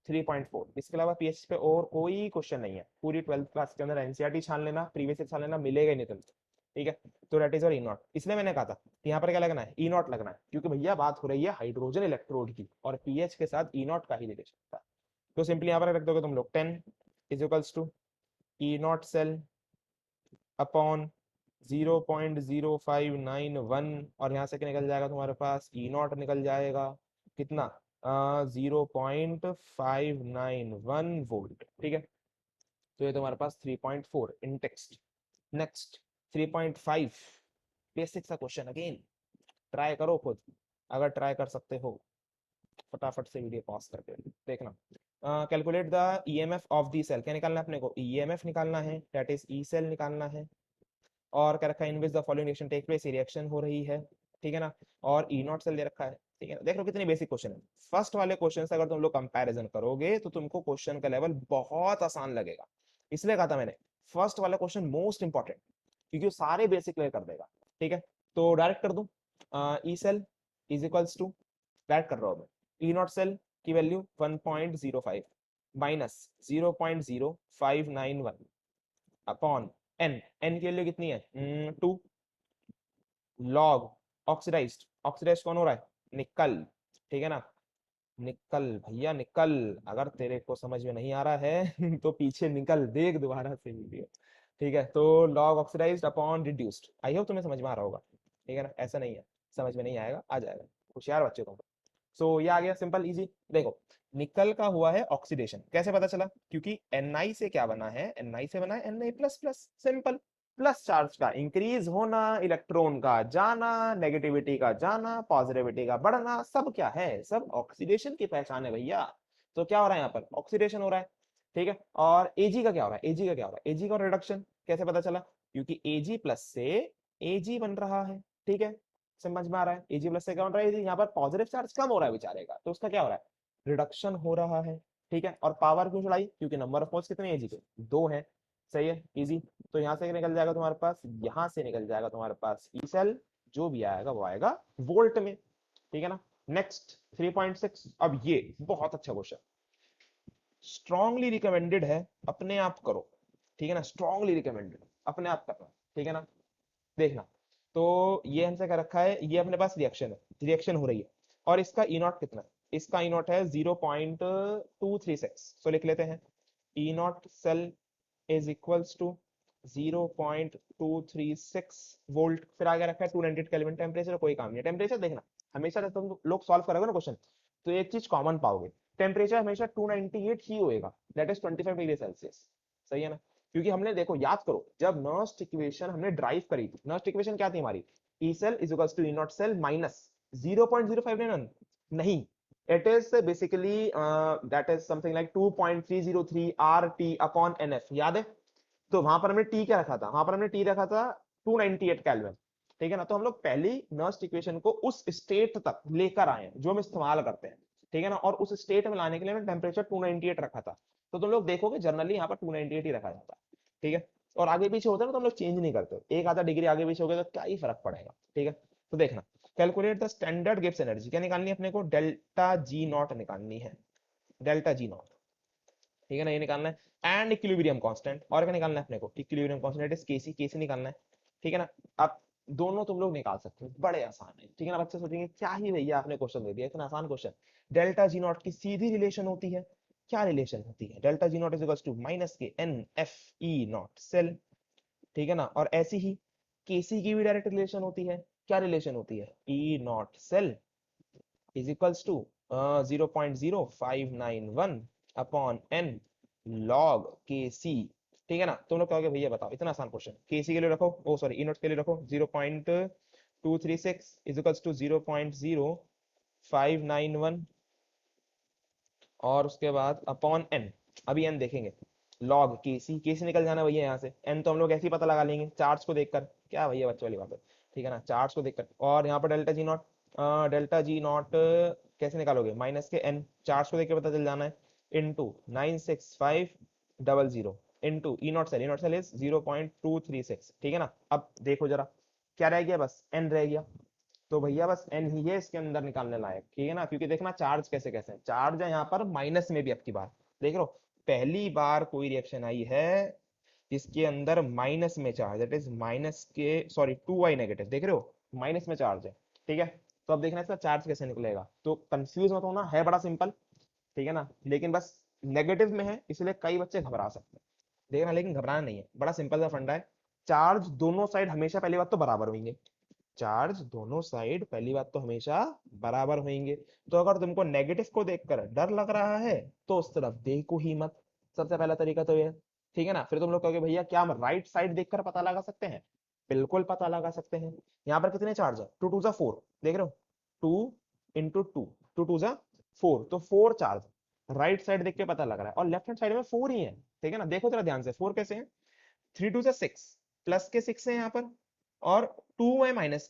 3.4। इसके अलावा पीएच पे और कोई क्वेश्चन नहीं है, पूरी 12th क्लास के अंदर एनसीईआरटी छान लेना, प्रीवियस ईयर छान लेना, मिलेगा ही नहीं तुमको, ठीक है। तो that is your E not. इसलिए मैंने कहा था कि यहाँ पर क्या लगना है, ई नॉट लगना है, क्योंकि भैया बात हो रही है हाइड्रोजन इलेक्ट्रोड की और पीएच के साथ ई नॉट का ही रिलेशन था। तो सिंपली यहाँ पर रख दोगे तुम लोग 10 is equals to E not cell upon 0.0591, और यहाँ से क्या निकल जाएगा तुम्हारे पास, ई नॉट निकल जाएगा कितना, 0.591 वोल्ट, ठीक है। तो ये तुम्हारे पास 3.4 इन टेक्स्ट। नेक्स्ट 3.5, बेसिक सा क्वेश्चन अगेन, ट्राई करो खुद, अगर ट्राई कर सकते हो फटाफट से वीडियो पॉज करके देखना। Calculate the EMF of the cell, क्या निकालना है अपने को, ईएमएफ निकालना है, दैट इज ई सेल निकालना है। और क्या रखा है, in which the following reaction take place, reaction हो रही है, ठीक है ना। और ई नॉट सेल दे रखा है, ठीक है ना। देख लो कितनी बेसिक क्वेश्चन है। फर्स्ट वाले क्वेश्चन से अगर तुम लोग कंपैरिजन करोगे तो तुमको क्वेश्चन का लेवल बहुत आसान लगेगा, इसलिए कहा था मैंने फर्स्ट वाला क्वेश्चन मोस्ट इंपॉर्टेंट, क्योंकि वो सारे बेसिक क्लियर कर देगा, ठीक है। तो डायरेक्ट कर दूं, E cell is equals to, direct कर रहा हूं मैं, ई नॉट सेल की value 1.05 minus 0.0591 upon N, N की वैल्यू कितनी है 2 लॉग ऑक्सीडाइज्ड, ऑक्सीडाइज्ड कौन हो रहा है, निकल, ठीक है ना, निकल भैया निकल। अगर तेरे को समझ में नहीं आ रहा है तो पीछे निकल देख दोबारा से वीडियो, ठीक है। तो log oxidised upon reduced, I hope तुम्हें समझ में आ रहा होगा, ठीक है ना, ऐसा नहीं है समझ में नहीं आएगा, आ जाएगा, होशियार बच्चे तुम। सो ये आ गया सिंपल इजी। देखो निकल का हुआ है ऑक्सीडेशन, कैसे पता चला, क्योंकि Ni से क्या बना है, Ni से बना है Na plus plus, simple, plus charge का इंक्रीज होना, इलेक्ट्रॉन का जाना, नेगेटिविटी का जाना, पॉजिटिविटी का बढ़ना, सब क्या है, सब ऑक्सीडेशन की पहचान है भैया। तो क्या हो रहा है यहाँ पर, ऑक्सीडेशन हो रहा है, ठीक है। और Ag का क्या हो रहा है, Ag का क्या हो रहा है, Ag का रिडक्शन, कैसे पता चला, क्योंकि Ag प्लस से Ag बन रहा है, ठीक है, समझ में आ रहा है। Ag प्लस से क्या हो रहा है, यहाँ पर पॉजिटिव चार्ज कम हो रहा है बेचारे का, तो उसका क्या हो रहा है, रिडक्शन हो रहा है, ठीक है। और पावर क्यों चढ़ाई, क्योंकि नंबर ऑफ मोल्स कितने Ag के, 2 है, सही है, इजी। तो यहाँ से निकल जाएगा तुम्हारे पास, यहाँ से निकल जाएगा तुम्हारे पास ई सेल, जो भी आएगा वो आएगा वोल्ट में, ठीक है ना। नेक्स्ट 3.6, अब ये बहुत अच्छा क्वेश्चन, स्ट्रांगली रिकमेंडेड है, अपने आप करो, ठीक है ना, स्ट्रांगली रिकमेंडेड, अपने आप करना, ठीक है ना। देखना, तो ये हमसे क्या रखा है, ये अपने पास रिएक्शन है, रिएक्शन हो रही है, और इसका ई नॉट कितना है, इसका ई नॉट है 0.236, तो लिख लेते हैं E not cell is equals to 0.236 volt, फिर आगे रखा है 298 केल्विन, टेम्परेचर कोई काम नहीं है, टेम्परेचर देखना हमेशा जब तुम लोग सॉल्व करोगे ना क्वेश्चन, तो एक चीज कॉमन पाओगे, टेम्परेचर हमेशा 298 ही होएगा, दैट इज 25 डिग्री सेल्सियस, सही है ना। क्योंकि हमने देखो याद करो, जब नर्स्ट इक्वेशन हमने ड्राइव करी थी, नर्स्ट इक्वेशन क्या थी हमारी, E cell is equals to E not cell minus 0.059, नहीं, it is basically that is something like 2.303 RT upon NF, याद है। तो वहां पर हमने टी क्या रखा था, वहां पर हमने टी रखा था 298 केल्विन, ठीक है ना। तो हम लोग पहली नर्स्ट इक्वेशन को उस स्टेट तक लेकर आए हैं जो हम इस्तेमाल करते हैं, ठीक है ना। और उस स्टेट में लाने के लिए ना टेम्परेचर 298 रखा था, तो तुम लोग देखोगे जनरली यहाँ पर 298 ही रखा जाता है, ठीक है। और आगे पीछे होता है ना तो हम लोग चेंज नहीं करते, एक आधा डिग्री आगे पीछे हो गया तो क्या ही फर्क पड़ेगा, ठीक है। तो देखना, calculate the standard Gibbs energy, क्या निकालनी है अपने को, डेल्टा जी नॉट निकालनी है, डेल्टा जी नॉट, ठीक है ना, ये निकालना है। एंड इक्विलिब्रियम कांस्टेंट, और क्या निकालना है अपने को, इक्विलिब्रियम कांस्टेंट इज केसी, केसी निकालना है, ठीक है ना। अब दोनों तुम लोग निकाल सकते हो, बड़े आसान है, ठीक है ना। बच्चे सोचेंगे क्या ही भैया आपने क्वेश्चन दे दिया, इतना आसान क्वेश्चन। डेल्टा जी नॉट की सीधी रिलेशन होती है, क्या रिलेशन होती है, delta G not is equal to minus K N F E not cell, ठीक है ना। और ऐसी ही केसी की भी डायरेक्ट रिलेशन होती है, क्या रिलेशन होती है, E not cell is equals to 0.0591 upon N log के सी, ठीक है ना। तुम लोग कहोगे भैया बताओ इतना आसान क्वेश्चन, के सी के लिए रखो, ओ सॉरी ई नोट के लिए रखो 0.236 इज इक्वल्स टू 0.0591 और उसके बाद अपॉन एन, अभी एन देखेंगे, लॉग के सी निकल जाना भैया यहाँ से, एन तो हम लोग ऐसे ही पता लगा लेंगे चार्ज को देखकर, क्या भैया बच्चों वाली बात है, ठीक है ना, चार्ज को देखकर। और यहाँ पर डेल्टा जी नॉट कैसे निकालोगे, माइनस के एन, चार्ज को देख के पता चल जाना है, into 96500 into E not cell is 0.236, ठीक है ना। अब देखो जरा क्या रह गया, बस एन रह गया, तो भैया बस एन ही है इसके अंदर निकालने लायक, ठीक है ना। क्योंकि देखना चार्ज कैसे कैसे है, चार्ज है यहाँ पर माइनस में भी, अब की बार देख लो, पहली बार कोई रिएक्शन आई है जिसके अंदर माइनस में चार्ज, दैट इज माइनस के सॉरी 2y नेगेटिव, देख रहे हो माइनस में चार्ज है, ठीक है। तो अब देखना इसका चार्ज कैसे निकलेगा, तो कंफ्यूज मत होना, है बड़ा सिंपल, ठीक है ना। लेकिन बस नेगेटिव में है इसलिए कई बच्चे घबरा सकते हैं, देखना, लेकिन घबराना नहीं है, बड़ा सिंपल सा फंडा है। चार्ज दोनों साइड हमेशा पहली बात तो बराबर होंगे, चार्ज दोनों साइड पहली बात तो हमेशा बराबर होंगे। तो अगर तुमको नेगेटिव को देखकर डर लग रहा है तो उस तरफ देखो ही मत, सबसे पहला तरीका तो ये, ठीक है ना। फिर तुम लोग कहोगे भैया क्या हम राइट साइड देखकर पता लगा सकते हैं, बिल्कुल पता लगा सकते हैं। यहाँ पर कितने चार्ज है, 2 2 4, देख रहे हो, 2 × 2, 2 2 4, तो 4 चार्ज राइट साइड देख के पता लग रहा है, और लेफ्ट हैंड साइड में 4 ही है, ठीक है ना। देखो जरा ध्यान से 4 कैसे है, 3 2 6, प्लस के 6 है यहाँ पर, और 2 है माइनस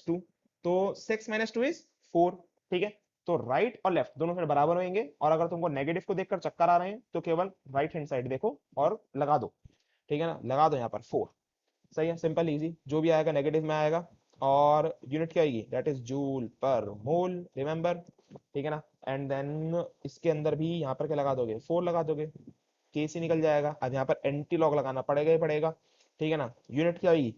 2, तो 6 - 2 इज 4, ठीक है। तो राइट और लेफ्ट दोनों साइड बराबर होंगे, और अगर तुमको नेगेटिव को देखकर चक्कर आ रहे हैं तो केवल राइट हैंड साइड देखो और लगा दो, ठीक है ना, लगा दो यहाँ पर 4, सही है, सिंपल इजी, जो भी आएगा नेगेटिव में आएगा। और यूनिट क्या आएगी, दैट इज जूल पर मोल, रिमेंबर, ठीक है ना। एंड देन इसके अंदर भी यहाँ पर क्या लगा दोगे, 4 लगा दोगे, केसी निकल जाएगा। अब यहाँ पर एंटी लॉग लगाना पड़ेगा ही पड़ेगा, ठीक है ना। यूनिट क्या आएगी,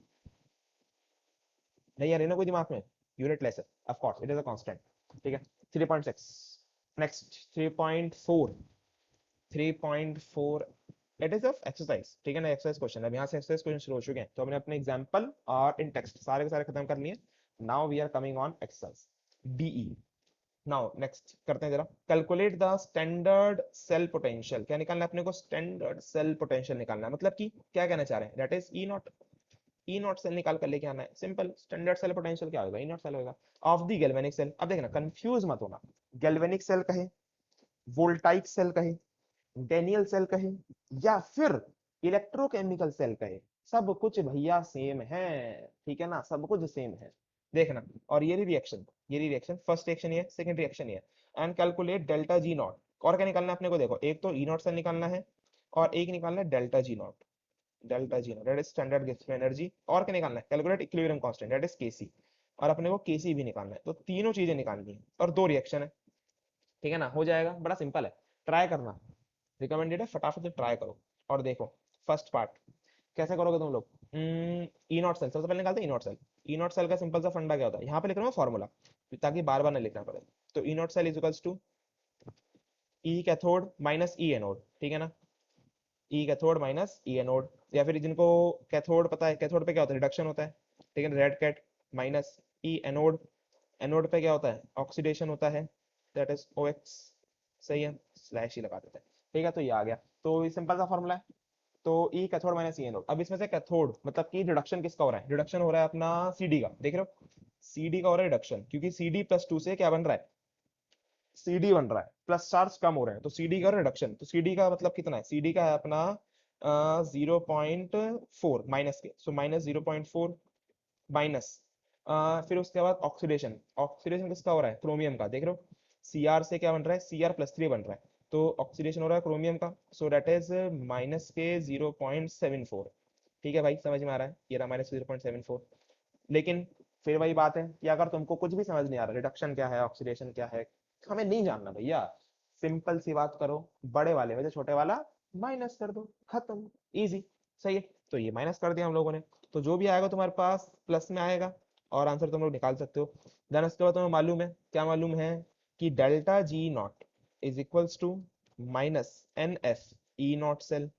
नहीं आ रही ना कोई दिमाग में, यूनिट लेस है, of course it is a constant, ठीक है। 3.6, next 3.4, 3.4 it is of exercise, ठीक है ना, एक्सरसाइज क्वेश्चन। अब यहाँ से एक्सरसाइज क्वेश्चन शुरू हो चुके हैं, तो हमने अपने एग्जांपल और इन टेक्स्ट सारे के सारे खत्म कर लिए। Now we are coming on exercise BE. Now next करते हैं जरा, calculate the standard cell potential, क्या निकालना है अपने को, स्टैंडर्ड सेल पोटेंशियल निकालना है, मतलब कि क्या कहना चाह रहे हैं, that is E not cell निकाल कर लेके आना है, सिंपल। स्टैंडर्ड सेल पोटेंशियल क्या होगा, ई नॉट सेल होगा ऑफ द गैल्वेनिक सेल। अब देखना कंफ्यूज मत होना, गैल्वेनिक सेल कहे, वोल्टाइक सेल कहे, डेनियल सेल कहे, या फिर इलेक्ट्रोकेमिकल सेल कहे, सब कुछ भैया सेम है, ठीक है ना, सब कुछ सेम है, देखना। और ये रिएक्शन फर्स्ट रिएक्शन ये, सेकंड रिएक्शन ये। And calculate delta G not, और क्या निकालना है अपने को, देखो एक तो ई नॉट सेल निकालना है और एक निकालना है delta G naught, that is standard Gibbs energy. और क्या निकालना है, calculate equilibrium constant that is KC, और अपने को केसी भी निकालना है। तो तीनों चीजें निकालनी है और दो रिएक्शन है, ठीक है ना, हो जाएगा, बड़ा सिंपल है, ट्राई करना, रिकमेंडेड है, फटाफट से ट्राई करो। और देखो फर्स्ट पार्ट कैसे करोगे तुम लोग, ई नॉट सेल सबसे पहले निकालते हैं, E not cell. E not cell का सिंपल सा फंडा क्या होता है, यहाँ पे लिख रहा हूँ फॉर्मूला ताकि बार बार ना लिखना पड़े। तो E not cell is equals to E cathode minus E anode, ठीक है ना, E cathode minus E anode. या फिर जिनको कैथोड पता है, कैथोड पे क्या होता है, रिडक्शन होता है, ठीक है, red cat minus E anode, anode पे क्या होता है, ऑक्सीडेशन होता है, दैट इज ओ एक्स, सही है, स्लैश ही लगा देते हैं, ठीक है। तो ये आ गया, तो ये सिंपल सा फॉर्मूला है। तो ई कैथोड माइनस ई एनोड, अब इसमें से कैथोड मतलब कि रिडक्शन किसका हो रहा है, रिडक्शन हो रहा है अपना सीडी का, देख रहे हो, सीडी का हो रहा है रिडक्शन, क्योंकि सीडी प्लस 2 से क्या बन रहा है, सीडी बन रहा है, प्लस चार्ज कम हो रहे हैं, तो सीडी का रिडक्शन, तो सीडी का मतलब कितना है, सीडी का है अपना 0.4 माइनस के, सो माइनस 0.4, माइनस, फिर उसके बाद ऑक्सीडेशन, ऑक्सीडेशन किसका हो रहा है, क्रोमियम का, देख रहे हो Cr से क्या बन रहा है, Cr+3 बन रहा है, तो ऑक्सीडेशन हो रहा है क्रोमियम का, सो दैट इज माइनस के 0.74। ठीक है भाई, समझ में आ रहा है, ये रहा -0.74। लेकिन फिर वही बात है कि अगर तुमको कुछ भी समझ नहीं आ रहा, रिडक्शन क्या है, ऑक्सीडेशन क्या है, हमें नहीं जानना भैया, सिंपल सी बात करो, बड़े वाले में से छोटे वाला माइनस कर दो, खत्म, इजी। सही है, तो ये माइनस कर दिया हम लोगों ने, तो जो भी आएगा तुम्हारे पास प्लस में आएगा, और आंसर तुम लोग निकाल सकते हो। देन उसके बाद तुम्हें मालूम है, क्या मालूम है, कि delta G not is equals to -NF E not cell.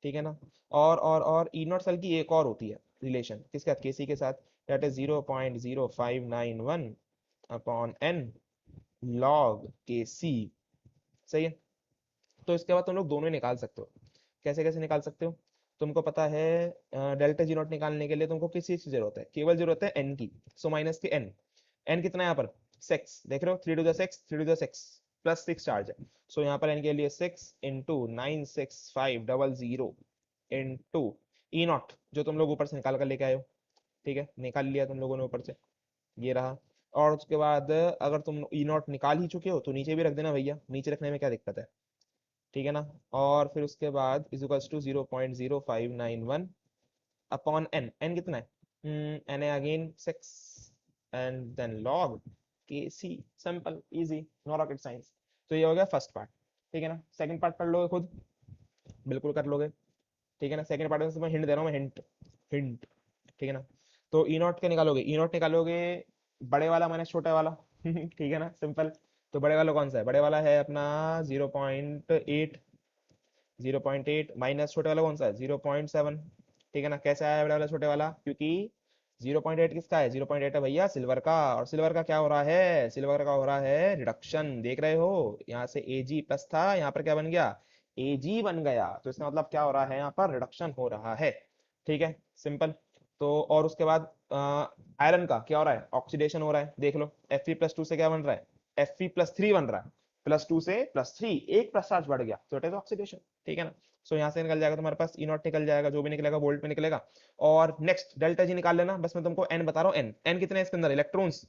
ठीक है ना, और ई नॉट सेल की एक और होती है रिलेशन, किसके साथ, केसी के साथ, that is 0.0591 upon N log के सी। सही है, तो इसके बाद तुम लोग दोनों ही निकाल सकते हो। कैसे कैसे निकाल सकते हो, तुमको पता है डेल्टा जी नॉट निकालने के लिए तुमको किस चीज की जरूरत है, केवल जरूरत है एन की, so minus K N. N कितना है यहाँ पर, 6, देख रहे हो, 3 to the 6, 3 to the 6 +6 charge है, सो यहाँ पर एन के लिए 6 × 96500 इंटू ई नॉट, जो तुम लोग ऊपर से निकाल कर लेके आए हो। ठीक है, निकाल लिया तुम लोगों ने ऊपर से, ये रहा। और उसके बाद अगर तुम ई नॉट निकाल ही चुके हो तो नीचे भी रख देना भैया, नीचे रखने में क्या दिक्कत है। ठीक है ना, और फिर उसके बाद is to 0.0591 upon N, N कितना है, एन है अगेन 6, एंड देन लॉग के C, simple easy, no rocket science. तो ये हो गया फर्स्ट पार्ट। ठीक है ना, सेकंड पार्ट कर लोगे खुद, बिल्कुल कर लोगे। ठीक है ना, सेकंड पार्ट में मैं हिंट दे रहा हूँ, मैं हिंट, हिंट। ठीक है ना, तो ई नॉट के निकालोगे, ई नॉट निकालोगे बड़े वाला माइनस छोटे वाला। ठीक है ना, सिंपल। तो बड़े वाला कौन सा है, बड़े वाला है अपना 0.8, 0.8 माइनस छोटे वाला कौन सा है, 0.7। ठीक है ना, कैसे आया बड़े वाला छोटे वाला, क्योंकि 0.8 किसका है, 0.8 है भैया सिल्वर का, और सिल्वर का क्या हो रहा है, सिल्वर का हो रहा है रिडक्शन, देख रहे हो, यहाँ से Ag प्लस था, यहाँ पर क्या बन गया, Ag बन गया, तो इसका मतलब क्या हो रहा है, यहाँ पर रिडक्शन हो रहा है। ठीक है, सिंपल। तो और उसके बाद आयरन का क्या हो रहा है, ऑक्सीडेशन हो रहा है, देख लो, Fe+2 से क्या बन रहा है, Fe+3 बन रहा है, +2 से +3, एक प्लस चार्ज बढ़ गया, तो इट इज ऑक्सीडेशन। ठीक है ना, सो यहाँ से निकल जाएगा तुम्हारे पास ई नॉट निकल जाएगा, जो भी निकलेगा वोल्ट में निकलेगा। और नेक्स्ट डेल्टा जी निकाल लेना, बस मैं तुमको एन बता रहा हूँ, एन, एन कितने हैं इसके अंदर इलेक्ट्रॉन्स,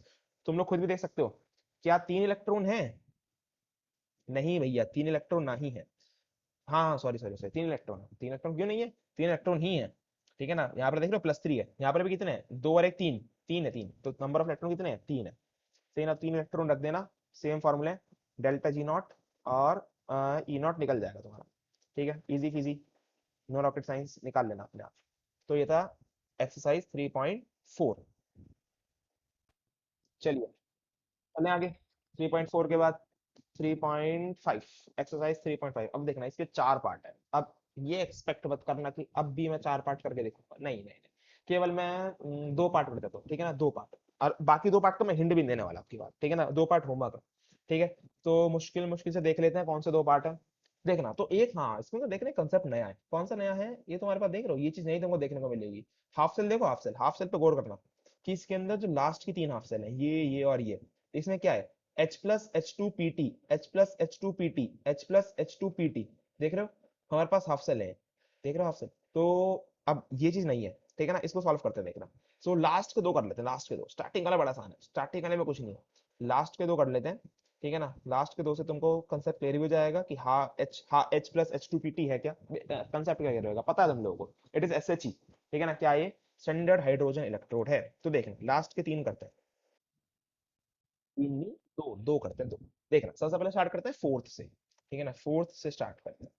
तुम लोग खुद भी देख सकते हो, क्या 3 इलेक्ट्रॉन है, नहीं भैया 3 इलेक्ट्रॉन नहीं है, हाँ हाँ सॉरी सॉरी सॉरी, 3 इलेक्ट्रॉन है, 3 इलेक्ट्रॉन क्यों नहीं है, 3 इलेक्ट्रॉन ही है। ठीक है ना, यहाँ पर देख लो +3 है, यहाँ पर भी कितने हैं, 2 और 1 3, 3 है, 3, तो नंबर ऑफ इलेक्ट्रॉन कितने हैं, 3 है। सही ना, 3 इलेक्ट्रॉन रख देना, सेम फॉर्मूले, डेल्टा जी नॉट और ई नॉट निकल जाएगा तुम्हारा। ठीक है, easy peasy, no rocket science, निकाल लेना अपने आप। तो ये था एक्सरसाइज 3.4। चलिए चलें आगे, 3.4 के बाद 3.5, एक्सरसाइज 3.5। अब देखना इसके 4 पार्ट है, अब ये एक्सपेक्ट मत करना कि अब भी मैं 4 पार्ट करके देखूंगा, नहीं नहीं नहीं, केवल मैं 2 पार्ट कर देता हूँ। ठीक है ना, 2 पार्ट, और बाकी 2 पार्ट तो मैं हिंट भी नहीं देने वाला आपकी बात। ठीक है ना, 2 पार्ट होमवर्क। ठीक है, तो मुश्किल मुश्किल से देख लेते हैं कौन से 2 पार्ट है। देखना तो एक, हाँ इसमें तो देखने कंसेप्ट नया है, कौन सा नया है, ये तुम्हारे पास देख रहे हो, ये चीज नहीं तुमको देखने को मिलेगी। हाफ सेल देखो, हाफ सेल, हाफ सेल पे गौर करना, कि इसके अंदर जो लास्ट की 3 हाफ सेल है, ये और ये, इसमें क्या है, H+H2PT, H+H2PT, H+H2PT, देख रहे हो, हमारे पास हाफ सेल है, देख रहे हो हाफ सेल, तो अब ये चीज नहीं है। ठीक है ना, इसको सॉल्व करते हैं, देखना। सो लास्ट के 2 कर लेते हैं, लास्ट के 2, स्टार्टिंग वाला बड़ा आसान है, स्टार्टिंग वाले में कुछ नहीं है, लास्ट के 2 कर लेते हैं। ठीक है ना, लास्ट के 2 से तुमको कंसेप्ट क्लियर हो जाएगा कि हाँ H+H2PT है क्या, कंसेप्ट क्या रहेगा पता है तुम लोगों को, इट इज SHE। ठीक है ना, क्या ये स्टैंडर्ड हाइड्रोजन इलेक्ट्रोड है। तो देखें लास्ट के 3 करते हैं, तीन नहीं, दो, दो करते हैं, दो। देखना सबसे पहले स्टार्ट करते हैं फोर्थ से। ठीक है ना, फोर्थ से स्टार्ट करते हैं।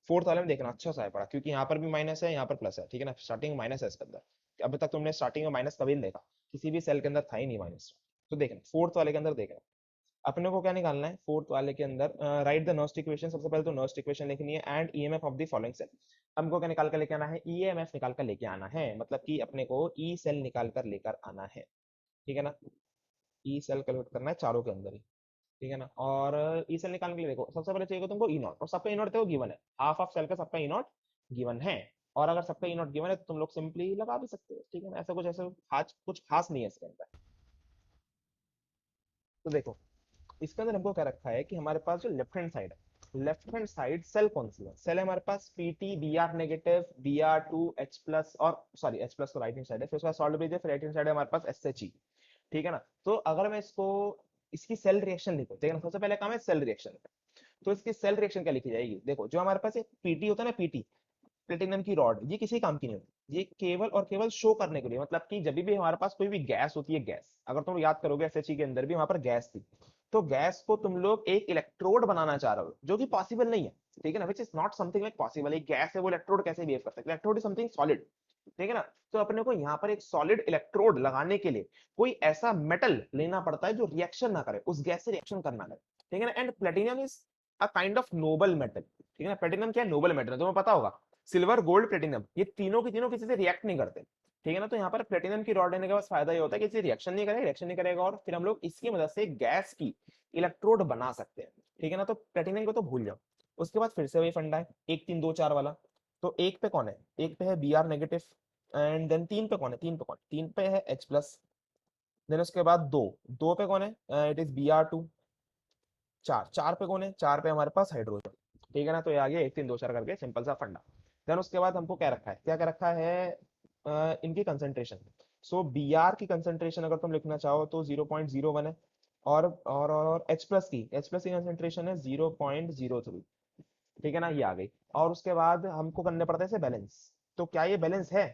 फोर्थ वाले में देखना अच्छा सा है पड़ा, क्योंकि यहाँ पर भी माइनस है, यहाँ पर प्लस है। ठीक है ना, स्टार्टिंग माइनस है इसके अंदर, अभी तक तुमने स्टार्टिंग में माइनस कभी नहीं देखा, किसी भी सेल के अंदर था ही नहीं माइनस। तो देखना फोर्थ वाले के अंदर देखना, अपने को क्या निकालना है फोर्थ वाले के अंदर, राइट द नर्स्ट इक्वेशन, सबसे पहले तो नर्स्ट इक्वेशन लिखनी है, and EMF of the following cell. हमको क्या निकाल कर लेके आना है, ईएमएफ निकाल कर लेके आना है, मतलब कि अपने को ई सेल निकाल कर लेकर आना है। ठीक है ना, ई सेल कैलकुलेट करना है चारों के अंदर ही। ठीक है ना, और ई सेल निकालने के लिए देखो सबसे पहले चाहिए तुमको ई नॉट, और सबका ई नॉट देखो गिवन है, हाफ ऑफ सेल का सबका ई नॉट गिवन है। और अगर सबका ई नॉट गिवन है तो तुम लोग सिंपली लगा भी सकते हो। ठीक है ना, ऐसा कुछ ऐसा खास कुछ खास नहीं है इसके अंदर। तो देखो इसके अंदर हमको क्या रखा है कि हमारे पास जो लेफ्ट हैंड साइड है, लेफ्ट हैंड साइड सेल कौन सी है? सेल है हमारे पास PT, B R negative, B R two, H plus, और सॉरी एच प्लस तो राइट हैंड साइड है, फिर उसके बाद सॉल्ट ब्रिज है, फिर राइट हैंड साइड है हमारे पास एस एच ई। ठीक है ना? तो अगर मैं इसको, इसकी सेल रिएक्शन लिखो, ठीक है ना, सबसे पहले काम है सेल रिएक्शन। तो इसकी सेल रिएक्शन क्या लिखी जाएगी? देखो, जो हमारे पास एक पीटी होता है ना, पीटी, प्लेटिनम की रॉड, ये किसी काम की नहीं होती, ये केवल और केवल शो करने के लिए, मतलब कि जब भी हमारे पास कोई भी गैस होती है, गैस, अगर तुम याद करोगे एसएचई के अंदर भी वहां पर गैस थी, तो गैस को तुम लोग एक इलेक्ट्रोड बनाना चाह रहे हो, जो कि पॉसिबल नहीं है। ठीक है ना, which is not something like possible. एक गैस है, वो इलेक्ट्रोड कैसे बिहेव कर सकता है? Electrode is something solid. ठीक है ना? तो अपने को यहाँ पर एक सॉलिड इलेक्ट्रोड लगाने के लिए कोई ऐसा मेटल लेना पड़ता है जो रिएक्शन ना करे, उस गैस से रिएक्शन करना करे। ठीक है ना? And platinum is a kind of noble metal. ठीक है ना? प्लेटिनम क्या है? नोबल मेटल है, तुम्हें पता होगा। सिल्वर, गोल्ड, प्लेटिनम, ये तीनों की तीनों किसी से रिएक्ट नहीं करते। ठीक है ना? तो यहाँ पर प्लेटिनम की रॉड लेने के बाद फायदा ये होता है कि इसे रिएक्शन नहीं करेगा, रिएक्शन नहीं करेगा, और फिर हम लोग इसकी मदद से गैस की इलेक्ट्रोड बना सकते हैं। ठीक है ना? तो प्लेटिनम को तो भूल जाओ। उसके बाद फिर से वही फंडा है, 1 3 2 4 वाला। तो एक पे कौन है? एक पे है B R negative, and then तीन पे कौन है? तीन पे कौन? तीन पे है एच प्लस। देन उसके बाद दो, दो पे कौन है? It is B R two. चार, चार पे कौन है? चार पे हमारे पास हाइड्रोजन। ठीक है ना? तो ये आ गया 1 3 2 4 करके सिंपल सा फंडा। देन उसके बाद हमको क्या रखा है? क्या क्या रखा है? इनकी कंसंट्रेशन। सो बी आर की कंसंट्रेशन अगर तुम लिखना चाहो तो 0.01 है, और एच प्लस की, एच प्लस की कंसंट्रेशन है 0.03। ठीक है ना? ये आ गई। और उसके बाद हमको करने पड़ते हैं बैलेंस। तो क्या ये बैलेंस है?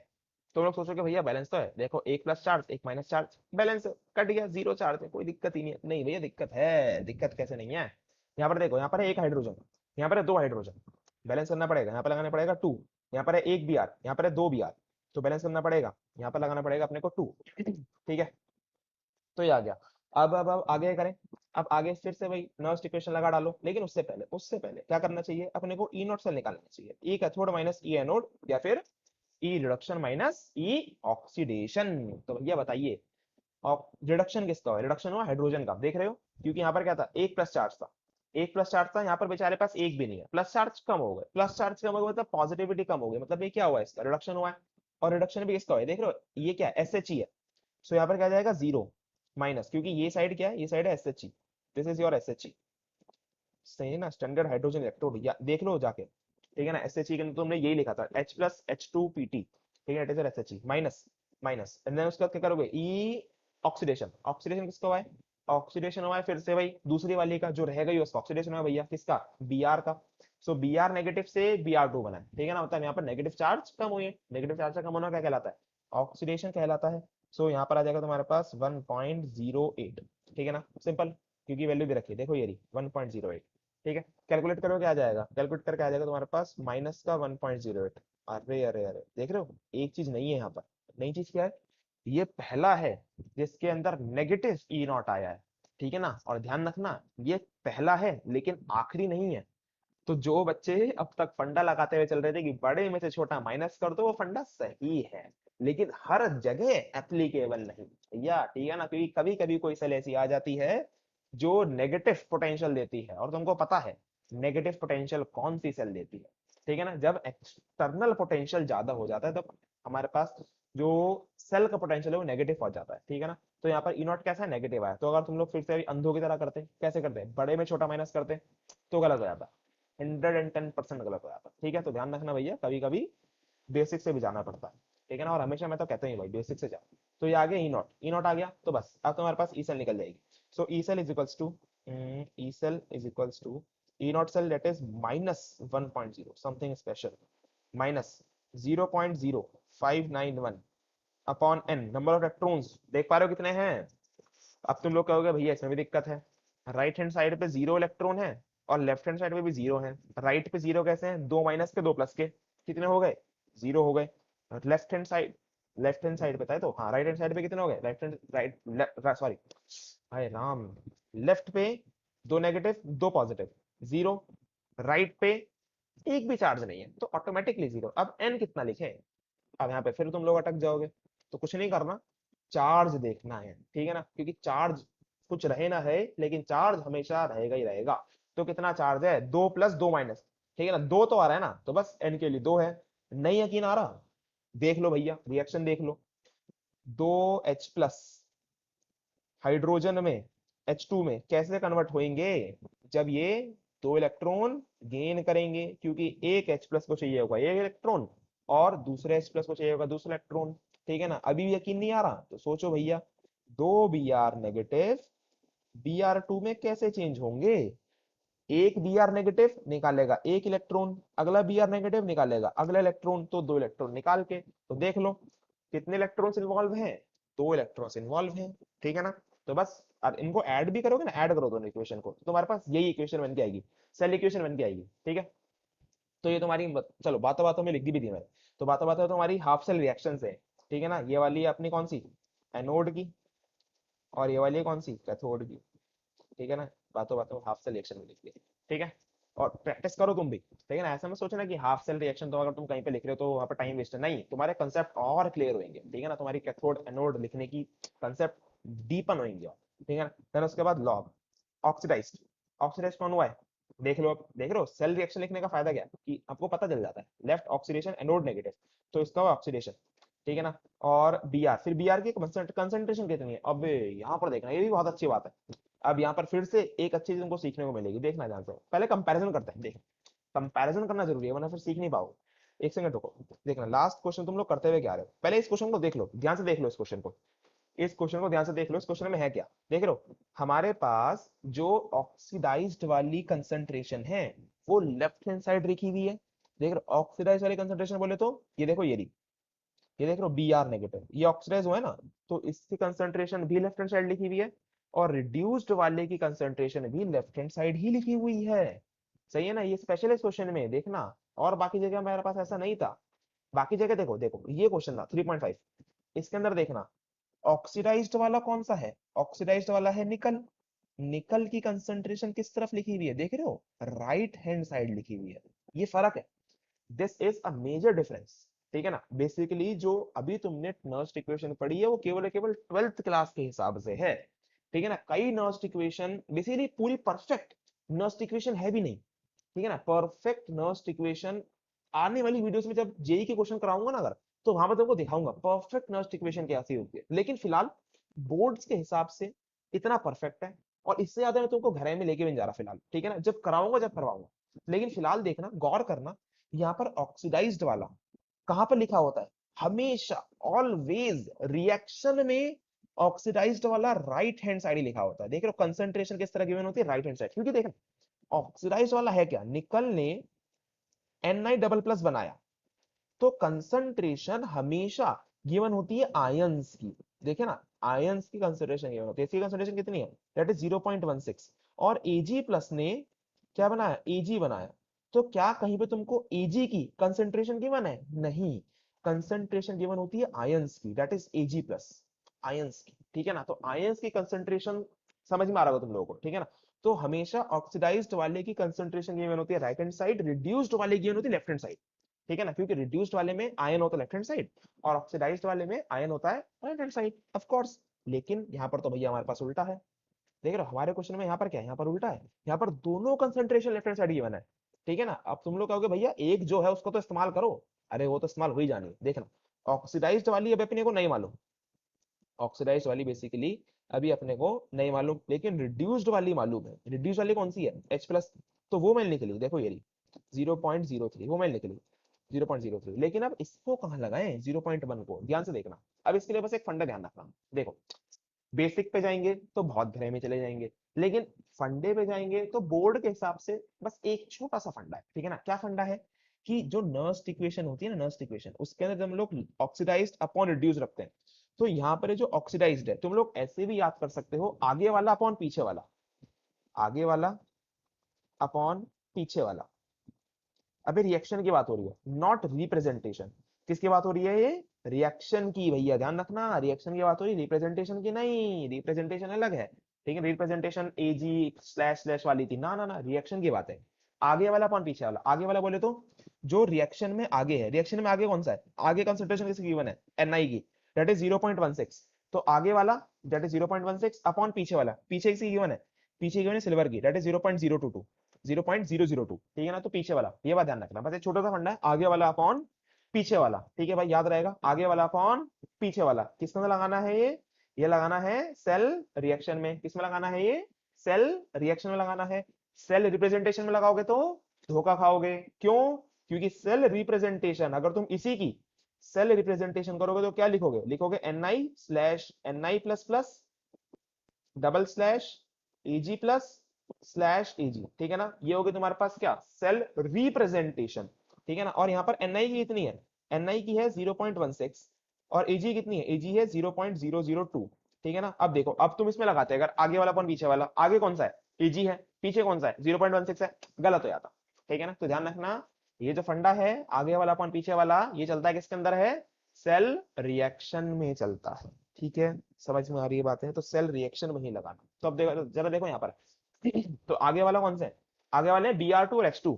तो लोग सोचोगे भैया बैलेंस तो है, देखो एक प्लस चार्ज, एक माइनस चार्ज, बैलेंस कट गया, जीरो चार्ज है, कोई दिक्कत ही नहीं है। नहीं भैया दिक्कत है, दिक्कत कैसे नहीं है? यहाँ पर देखो, यहाँ पर है एक हाइड्रोजन, यहाँ पर है दो हाइड्रोजन, बैलेंस करना पड़ेगा। यहाँ पर लगाना पड़ेगा टू। यहाँ पर है एक बी आर, यहाँ पर है दो बी आर, तो बैलेंस करना पड़ेगा, यहाँ पर लगाना पड़ेगा अपने को टू। ठीक है? तो ये आ गया। अब आगे करें। अब आगे फिर से वही नर्व्स इक्वेशन लगा डालो, लेकिन उससे पहले क्या करना चाहिए अपने को? ई नोट सेल निकालना चाहिए। ई कैथोड माइनस ई एनोड, या फिर ई रिडक्शन माइनस ई ऑक्सीडेशन। तो भैया बताइए, रिडक्शन किसका हुआ? रिडक्शन हुआ हाइड्रोजन का, देख रहे हो? क्योंकि यहाँ पर क्या था? एक प्लस चार्ज था, एक प्लस चार्ज था, यहाँ पर बेचारे पास एक भी नहीं है, प्लस चार्ज कम हो गए, प्लस चार्ज कम हो गए मतलब पॉजिटिविटी कम हो गई, मतलब ये क्या हुआ? इसका रिडक्शन हुआ है। और रिडक्शन भी किसका हुआ है? देख रहे हो? ये क्या है? एस एच ई है। सो यहाँ पर क्या जाएगा? जीरो माइनस, क्योंकि ये साइड क्या है? ये साइड है S H E. This is your S H ई। सही है ना? स्टैंडर्ड हाइड्रोजन इलेक्ट्रोड, या देख लो जाके। ठीक है ना? एस एच ई के अंदर तुमने यही लिखा था, H plus H two P T. ठीक है? It is S H E minus, minus, and then उसके बाद क्या करोगे? ई ऑक्सीडेशन। ऑक्सीडेशन किसका हुआ है? ऑक्सीडेशन हुआ है फिर से भाई दूसरी वाली का, जो रहेगा ही उसका ऑक्सीडेशन हुआ है भैया, किसका? बी आर का। सो बी आर नेगेटिव से बी आर टू बना है। ठीक है ना? मतलब यहाँ पर नेगेटिव चार्ज कम हुई है, नेगेटिव चार्ज का कम होना क्या कहलाता है? ऑक्सीडेशन कहलाता है। सो यहाँ पर आ जाएगा तुम्हारे पास 1.08। ठीक है ना? सिंपल, क्योंकि वैल्यू भी रखी है, देखो ये रही 1.08। ठीक है? कैलकुलेट करो क्या आ जाएगा? कैलकुलेट करके आ जाएगा तुम्हारे पास माइनस का 1.08। अरे अरे अरे, देख रहे हो? एक चीज नहीं है यहाँ पर। नई चीज क्या है? ये पहला है जिसके अंदर नेगेटिव ई नॉट आया है। ठीक है ना? और ध्यान रखना, ये पहला है लेकिन आखिरी नहीं है। तो जो बच्चे अब तक फंडा लगाते हुए चल रहे थे कि बड़े में से छोटा माइनस कर दो, वो फंडा सही है, लेकिन हर जगह एप्लीकेबल नहीं भैया। ठीक है ना? क्योंकि कभी कभी कोई सेल ऐसी आ जाती है जो नेगेटिव पोटेंशियल देती है, और तुमको पता है नेगेटिव पोटेंशियल कौन सी सेल देती है? ठीक है ना? जब एक्सटर्नल पोटेंशियल ज्यादा हो जाता है, तब हमारे पास जो सेल का पोटेंशियल है वो नेगेटिव हो जाता है। ठीक है ना? तो यहाँ पर ई नॉट कैसा है? नेगेटिव आया। तो अगर तुम लोग फिर से अंधों की तरह करते, कैसे करते? बड़े में छोटा माइनस करते, तो गलत हो जाता। 110% गलत हो जाता है। ठीक है? तो ध्यान रखना भैया, कभी कभी बेसिक से भी जाना पड़ता है। ठीक है ना? और हमेशा मैं तो कहता ही भाई बेसिक से जाओ। तो ये आ गया ई नॉट, ई नॉट आ गया तो बस अब तुम्हारे पास ई सेल निकल जाएगी। So E cell is equals to, E cell is equals to E not cell, that is minus 1.0 something special, minus 0.0591 upon n, number of electrons देख पा रहे हो कितने हैं? अब तुम लोग कहोगे भैया इसमें भी दिक्कत है, राइट हैंड साइड पे जीरो इलेक्ट्रॉन है, और लेफ्ट हैंड साइड पे भी जीरो है। राइट पे जीरो कैसे हैं? दो माइनस के दो प्लस के, कितने हो गए? जीरो हो गए। लेफ्ट हैंड साइड पे था तो हाँ, राइट हैंड साइड पे कितने हो गए? लेफ्ट हैंड राइट, सॉरी, हाय राम, लेफ्ट पे दो नेगेटिव दो पॉजिटिव, जीरो। राइट पे एक भी चार्ज नहीं है, तो ऑटोमेटिकली जीरो। अब एन कितना लिखे? अब यहाँ पे फिर तुम लोग अटक जाओगे। तो कुछ नहीं करना, चार्ज देखना है। ठीक है ना? क्योंकि चार्ज कुछ रहे ना है, लेकिन चार्ज हमेशा रहेगा ही रहेगा। तो कितना चार्ज है? दो प्लस दो माइनस। ठीक है ना? दो तो आ रहा है ना, तो बस एन के लिए दो है। नहीं यकीन आ रहा? देख लो भैया, रिएक्शन देख लो। दो एच प्लस हाइड्रोजन में एच टू में कैसे कन्वर्ट होंगे? जब ये 2 इलेक्ट्रॉन गेन करेंगे, क्योंकि एक H प्लस को चाहिए होगा एक इलेक्ट्रॉन और दूसरे H प्लस को चाहिए होगा दूसरा इलेक्ट्रॉन। ठीक है ना, अभी भी यकीन नहीं आ रहा तो सोचो भैया, 2 Br नेगेटिव Br2 में कैसे चेंज होंगे? एक Br नेगेटिव निकालेगा एक इलेक्ट्रॉन, अगला Br नेगेटिव निकालेगा अगला इलेक्ट्रॉन, तो 2 इलेक्ट्रॉन निकाल के, तो देख लो कितने इलेक्ट्रॉन्स इन्वॉल्व हैं, 2 इलेक्ट्रॉन्स इन्वॉल्व हैं। ठीक है ना, तो बस अब इनको ऐड भी करोगे ना, ऐड करो दोनों इक्वेशन को, तो तुम्हारे पास यही इक्वेशन बन के आएगी, सेल इक्वेशन बन के आएगी। ठीक है, तो ये तुम्हारी चलो बातों बातों में लिख दी भी थी मैंने, तो बातों बातों तुम्हारी हाफ सेल रिएक्शन है। ठीक है ना, ये वाली है अपनी कौन सी, एनोड की, और ये वाली है कौन सी, कैथोड की। ठीक है ना, बातों बातों हाफ सेल रिएक्शन में लिख दिया। ठीक है, और प्रैक्टिस करो तुम भी। ठीक है ना, ऐसा मत सोचना कि हाफ सेल रिएक्शन तो अगर तुम कहीं पे लिख रहे हो तो वहां पर टाइम वेस्ट है, नहीं, तुम्हारे कंसेप्ट और क्लियर होंगे। ठीक है ना, तुम्हारी कैथोड एनोड लिखने की कंसेप्ट डीपन होंगे। ठीक है ना, देन उसके बाद लॉग ऑक्सीडाइज्ड, ऑक्सीडाइज्ड कौन हुआ है, देख लो। अब देख रहे हो सेल रिएक्शन लिखने का फायदा क्या है कि आपको पता चल जाता है, लेफ्ट ऑक्सीडेशन एनोड नेगेटिव, तो इसका हुआ ऑक्सीडेशन। ठीक है ना, और Br, फिर Br की कंसंट्रेशन कितनी है, अब यहाँ पर देखना, ये भी बहुत अच्छी बात है। अब यहाँ पर फिर से एक अच्छी चीज तुमको सीखने को मिलेगी, देखना ध्यान से, पहले कंपैरिजन करते हैं। देख, कंपैरिजन करना जरूरी है वरना फिर सीख नहीं पाओगे। एक सेकंड रुको, देखना लास्ट क्वेश्चन तुम लोग करते हुए क्या आ रहे हो, पहले इस क्वेश्चन को देख लो, ध्यान से देख लो इस क्वेश्चन को, इस क्वेश्चन को ध्यान से देख लो, इस क्वेश्चन में है क्या, देख रहे हो, हमारे पास जो ऑक्सीडाइज्ड वाली कंसंट्रेशन है वो लेफ्ट हैंड साइड लिखी हुई है। देख रहे हो, ऑक्सीडाइज्ड वाली कंसंट्रेशन बोले तो ये देखो, ये देख रहे हो Br नेगेटिव, ये ऑक्सीडाइज हुआ है ना, तो इसकी कंसंट्रेशन भी लेफ्ट हैंड साइड लिखी हुई है, और रिड्यूस्ड वाले की कंसंट्रेशन भी लेफ्ट हैंड साइड ही लिखी हुई है। सही है ना, ये स्पेशल है क्वेश्चन में, देखना, और बाकी जगह मेरे पास ऐसा नहीं था। बाकी जगह देखो, देखो ये क्वेश्चन था 3.5, इसके अंदर देखना ऑक्सीडाइज्ड वाला कौन सा है, ऑक्सीडाइज्ड वाला है निकल, निकल की कंसंट्रेशन किस तरफ लिखी हुई है, देख रहे हो, राइट हैंड साइड लिखी हुई है। ये फर्क है, this is a major difference. ठीक है ना, बेसिकली जो अभी तुमने नर्स्ट इक्वेशन पढ़ी है वो केवल केवल 12th क्लास के हिसाब से है। ठीक है ना, कई नर्स्ट इक्वेशन बेसिकली पूरी परफेक्ट नर्स्ट इक्वेशन है भी नहीं। ठीक है ना, परफेक्ट नर्स्ट इक्वेशन आने वाली वीडियोस में जब जेई के क्वेश्चन कराऊंगा ना अगर, तो वहां पर तुमको दिखाऊंगा परफेक्ट नर्स्ट इक्वेशन कैसी होती है, लेकिन फिलहाल बोर्ड्स के हिसाब से इतना परफेक्ट है, और इससे ज्यादा मैं तुमको घर में लेके भी नहीं जा रहा फिलहाल। ठीक है ना, जब कराऊंगा जब करवाऊंगा, लेकिन फिलहाल देखना, गौर करना, यहाँ पर ऑक्सीडाइज्ड वाला कहां पर लिखा होता है, हमेशा ऑलवेज रिएक्शन में ऑक्सीडाइज्ड वाला राइट हैंड साइड ही लिखा होता है। देख रहे हो कंसंट्रेशन किस तरह गिवन होती है, राइट हैंड साइड, क्योंकि देखना ऑक्सीडाइज्ड वाला है क्या, निकल ने Na डबल प्लस बनाया, तो कंसंट्रेशन हमेशा गिवन होती है आयंस की। देखे ना, आयंस की कंसंट्रेशन गिवन होती है, इसकी कंसंट्रेशन कितनी है, दैट इज 0.16, और Ag प्लस ने क्या बनाया, Ag बनाया, तो क्या कहीं पे तुमको Ag की कंसंट्रेशन गिवन है, नहीं, कंसंट्रेशन गिवन होती है आयंस की, that is Ag plus, ions की। ठीक है ना, तो आयंस की कंसंट्रेशन समझ में आ रहा होगा तुम लोगों को। ठीक है ना, तो हमेशा ऑक्सीडाइज्ड वाले की कंसंट्रेशन गिवन होती है राइट हैंड साइड, रिड्यूस्ड वाले की गिवन होती है लेफ्ट हैंड साइड। ठीक है ना, क्योंकि रिड्यूस्ड वाले में आयन होता है लेफ्ट हैंड साइड, और ऑक्सीडाइज्ड वाले में आयन होता है right hand side, of course. लेकिन यहाँ पर तो भैया हमारे पास उल्टा है, देख रहे हो हमारे क्वेश्चन में यहाँ पर क्या है, यहाँ पर उल्टा है, यहाँ पर दोनों concentration left hand side given है। ठीक है ना, अब तुम लोग कहोगे भैया एक जो है उसको तो इस्तेमाल करो, अरे वो तो इस्तेमाल हो ही जानी है। देखना ऑक्सीडाइज्ड वाली अब अपने को नहीं मालूम, ऑक्सीडाइज्ड वाली बेसिकली अभी अपने को नहीं मालूम, लेकिन रिड्यूस्ड वाली मालूम है। रिड्यूस्ड वाली कौन सी है, H प्लस, तो वो मैंने लिख ली, देखो ये 0.03, वो मैंने लिख ली 0.03, लेकिन अब इसको कहाँ लगाएं 0.1 को, ध्यान से देखना। अब इसके लिए बस एक फंडा ध्यान रखना, देखो बेसिक पे जाएंगे तो बहुत गहरे में चले जाएंगे, लेकिन फंडे पे जाएंगे तो बोर्ड के हिसाब से बस एक छोटा सा फंडा है। ठीक है ना, क्या फंडा है कि जो नर्स्ट इक्वेशन होती है ना, नर्स्ट इक्वेशन, उसके अंदर जब हम लोग ऑक्सीडाइज्ड अपॉन रिड्यूस रखते हैं, तो यहाँ पर जो ऑक्सीडाइज्ड है तुम लोग ऐसे भी याद कर सकते हो, आगे वाला अपॉन पीछे वाला, आगे वाला अपॉन पीछे वाला। अभी रिएक्शन की बात हो रही है, नॉट रिप्रेजेंटेशन। किसकी बात हो रही है, ये रिएक्शन की, भैया ध्यान रखना, रिएक्शन की बात हो रही है, रिप्रेजेंटेशन की नहीं, रिप्रेजेंटेशन अलग है। ठीक है, रिप्रेजेंटेशन Ag स्लैश स्लैश वाली थी ना, ना ना, रिएक्शन की बात है। आगे वाला अपॉन पीछे वाला, आगे वाला बोले तो जो रिएक्शन में आगे है, रिएक्शन में आगे कौन सा है, आगे कंसंट्रेशन किसकी गिवन है, Ni की, दैट इज 0.16, तो आगे वाला दैट इज 0.16 अपॉन पीछे वाला, पीछे किसकी गिवन है, पीछे गिवन है सिल्वर की, दैट इज 0.022, 0.002। ठीक है ना, तो पीछे वाला, ये बात ध्यान रखना, बस एक छोटा सा फंडा है, आगे वाला अपॉन पीछे वाला। ठीक है भाई, याद रहेगा, आगे वाला अपॉन पीछे वाला, किसमें लगाना है ये लगाना है सेल रिएक्शन में, किसमें लगाना है ये, सेल रिएक्शन में लगाना है। सेल रिप्रेजेंटेशन में लगाओगे तो धोखा खाओगे। क्यों? क्योंकि सेल रिप्रेजेंटेशन अगर तुम इसी की सेल रिप्रेजेंटेशन करोगे तो क्या लिखोगे? लिखोगे ni/ni plus plus double slash AG plus slash AG, ठीक है ना। ये होगी तुम्हारे पास क्या? सेल रिप्रेजेंटेशन, ठीक है ना। और यहाँ पर ni की कितनी है? ni की है 0.16 और एजी कितनी है? एजी है 0.002, ठीक है ना। अब देखो, अब तुम इसमें लगाते हैं अगर आगे वाला कौन पीछे वाला, आगे कौन सा है? एजी है, पीछे कौन सा है? 0.16 है, गलत हो जाता, ठीक है ना। तो ध्यान रखना, ये जो फंडा है आगे वाला कौन पीछे वाला, ये चलता है किसके अंदर है? सेल रिएक्शन में चलता है, ठीक है। समझ में आ रही है बातें? तो सेल रिएक्शन में ही लगाना। तो अब देखो, जरा देखो यहाँ पर तो आगे वाला कौन सा है? आगे वाले Br2 और H2।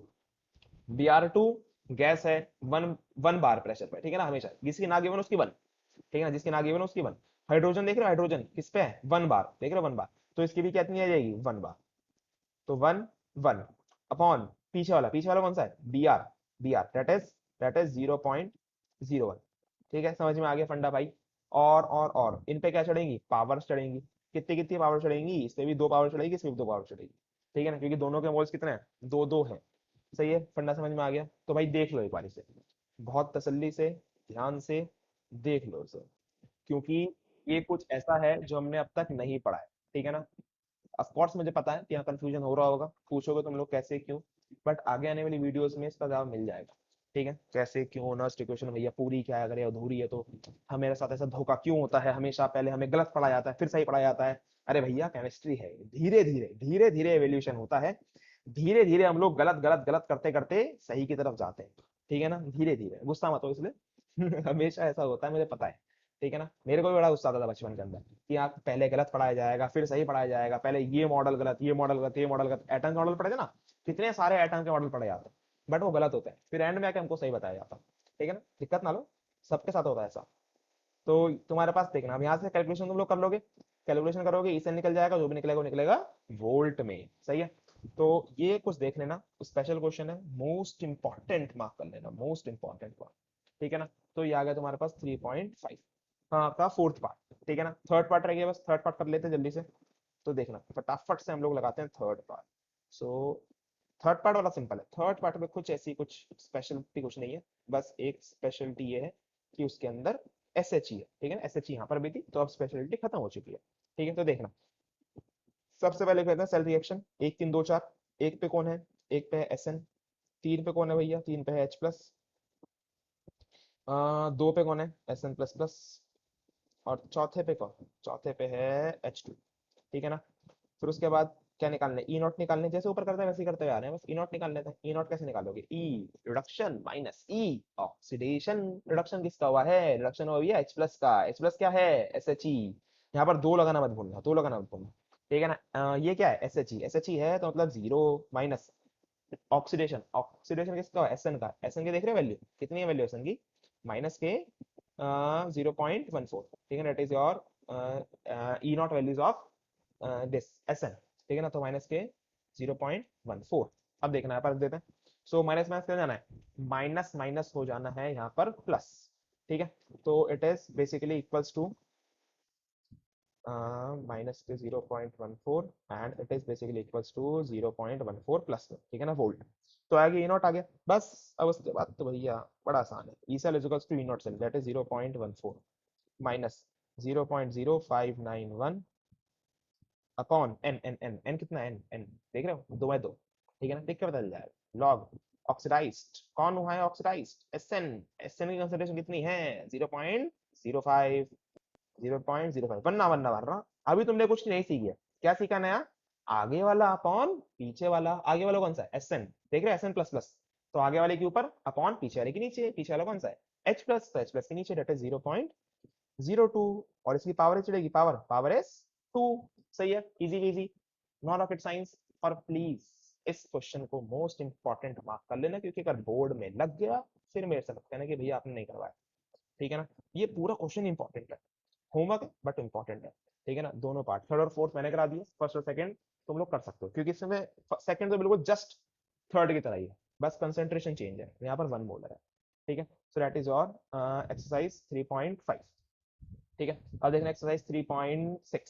Br2 गैस है, वन वन बार प्रेशर पे, ठीक है ना, हमेशा। जिसकी ना गिवन उसकी वन, ठीक है ना, जिसकी ना गिवन उसकी वन। हाइड्रोजन देख रहे हो, हाइड्रोजन किस पे है? वन बार, देख रहे हो, वन बार। तो इसकी भी कितनी आ जाएगी? One bar. तो वन वन अपॉन पीछे वाला कौन सा है? Br दैट इज 0.01, ठीक है। समझ में आ गया फंडा भाई? और इन पे क्या चढ़ेंगी? पावर चढ़ेंगी। कितनी कितनी पावर चढ़ेंगी? इस पे भी दो पावर चढ़ेगी, इस पे भी दो पावर चढ़ेगी, ठीक है ना, क्योंकि दोनों के मोल्स कितने हैं? दो दो है। सही है, फंडा समझ में आ गया? तो भाई देख लो एक बार इसे, बहुत तसल्ली से, ध्यान से देख लो इसे, क्योंकि ये कुछ ऐसा है जो हमने अब तक नहीं पढ़ा है, ठीक है ना। ऑफ कोर्स मुझे पता है कि यहाँ कंफ्यूजन हो रहा होगा, पूछोगे तुम लोग कैसे क्यों, बट आगे आने वाली वीडियोस में इसका जवाब मिल जाएगा, ठीक है। कैसे क्यों, नर्स्ट इक्वेशन भैया पूरी क्या है, अगर ये अधूरी है तो हमारे साथ ऐसा धोखा क्यों होता है हमेशा? पहले हमें गलत पढ़ा जाता है फिर सही पढ़ा जाता है। अरे भैया केमिस्ट्री है, धीरे धीरे एवोल्यूशन होता है, धीरे धीरे हम लोग गलत गलत गलत करते करते सही की तरफ जाते हैं, ठीक है ना। धीरे धीरे, गुस्सा मत हो इसलिए हमेशा ऐसा होता है, मुझे पता है, ठीक है ना। मेरे को भी बड़ा गुस्सा आता था बचपन के अंदर कि आप पहले गलत पढ़ाया जाएगा फिर सही पढ़ाया जाएगा, पहले ये मॉडल गलत, ये मॉडल गलत, ये मॉडल गलत। एटम मॉडल पढ़े थे ना, कितने सारे एटम के मॉडल पढ़े जाते हैं, बट वो गलत होते हैं, फिर एंड में आके हमको सही बताया जाता है, ठीक है ना। दिक्कत ना लो, सबके साथ होता है ऐसा। तो तुम्हारे पास देखना, अब यहाँ से कैलकुलेशन तुम लोग कर लोगे, कैलकुलेशन करोगे, इससे निकल जाएगा, जो भी निकलेगा वो निकलेगा वोल्ट में, सही है। तो ये कुछ देख लेना, स्पेशल क्वेश्चन है, मोस्ट इंपॉर्टेंट मार्क कर लेना, मोस्ट इंपॉर्टेंट मार्क, ठीक है ना। तो ये आ गया तुम्हारे पास 3.5, हाँ का फोर्थ पार्ट, ठीक है ना। थर्ड पार्ट रह गया, बस थर्ड पार्ट कर लेते हैं जल्दी से। तो देखना फटाफट से हम लोग लगाते हैं third part. So third part वाला सिंपल है, थर्ड पार्ट में कुछ ऐसी कुछ स्पेशलिटी कुछ नहीं है, बस एक स्पेशलिटी ये है कि उसके अंदर एस एच ई है, ठीक है ना। एस एच ई यहाँ पर भी थी, तो अब स्पेशलिटी खत्म हो चुकी है, ठीक है। तो देखना, सबसे पहले कहते हैं सेल रिएक्शन 1 3 2 4। एक पे कौन है? एक पे है एस एन। तीन पे कौन है भैया? तीन पे है एच प्लस। दो पे कौन है? S N plus plus. और चौथे पे कौन? चौथे पे है एच टू, ठीक है ना। फिर उसके बाद क्या निकालने? ई नॉट निकालने, जैसे ऊपर करते हैं वैसे ही करते हुए आ रहे हैं, बस ई नॉट निकाल लेते हैं। ई नॉट कैसे निकालोगे? ई रिडक्शन माइनस ई ऑक्सीडेशन। रिडक्शन किसका हुआ है? रिडक्शन हुआ भैया एच प्लस का। एच प्लस क्या है? एस एच ई। यहाँ पर दो लगाना मत भूलना, दो लगाना मत भूलना, ठीक है ना। ये क्या है? S H E. S H E है तो मतलब जीरो माइनस ऑक्सीडेशन। ऑक्सीडेशन किसका है? एस एन का। एस एन के देख रहे हो वैल्यू कितनी है? वैल्यू एस एन की माइनस के 0.14, ठीक है। That is your E naught values of this S N, ठीक है ना। तो माइनस के 0.14। अब देखना है, पर रख देते हैं। सो माइनस माइनस क्या जाना है? माइनस माइनस हो जाना है यहाँ पर प्लस, ठीक है। तो it is basically equals to minus के 0.14 and it is basically equals to 0.14 plus में, ठीक है ना, वोल्ट। तो आ गया ई नॉट आ गया बस। अब उसके बाद तो भैया बड़ा आसान है, E cell is equals to E not cell that is 0.14 minus 0.0591 upon N. N N N कितना? एन एन देख रहे हो, 2/2, ठीक है ना। देख के बदल जाएगा लॉग ऑक्सीडाइज्ड। कौन हुआ है oxidised? S N. S N की कंसंट्रेशन कितनी है? 0.05, 0.05। वन्ना वन्ना मार रहा। अभी तुमने कुछ नहीं सीखी है, क्या सीखा नया? आगे वाला अपॉन पीछे वाला। आगे वाला कौन सा है? एस एन, देख रहे हो, एस एन प्लस प्लस। तो आगे वाले के ऊपर अपॉन पीछे वाले के नीचे। पीछे वाला कौन सा है? एच प्लस, तो एच प्लस के नीचे डेट इज 0.02। और इसकी पावर चढ़ेगी, पावर पावर इज 2। सही है, easy easy, not rocket science. और प्लीज इस क्वेश्चन को मोस्ट इंपॉर्टेंट मार्क कर लेना, क्योंकि अगर बोर्ड में लग गया फिर मेरे से मत कहना कि भैया आपने नहीं करवाया, ठीक है ना। ये पूरा क्वेश्चन इंपॉर्टेंट है, होमवर्क है बट इंपॉर्टेंट है, ठीक है ना। दोनों पार्ट, थर्ड और फोर्थ मैंने करा दिया, फर्स्ट और सेकंड तुम लोग कर सकते हो, क्योंकि इसमें सेकंड तो बिल्कुल जस्ट थर्ड की तरह ही है, बस कंसेंट्रेशन चेंज है, यहाँ पर वन मोलर है, ठीक है। So that is your exercise 3.5, ठीक है। अब देखना एक्सरसाइज 3.6,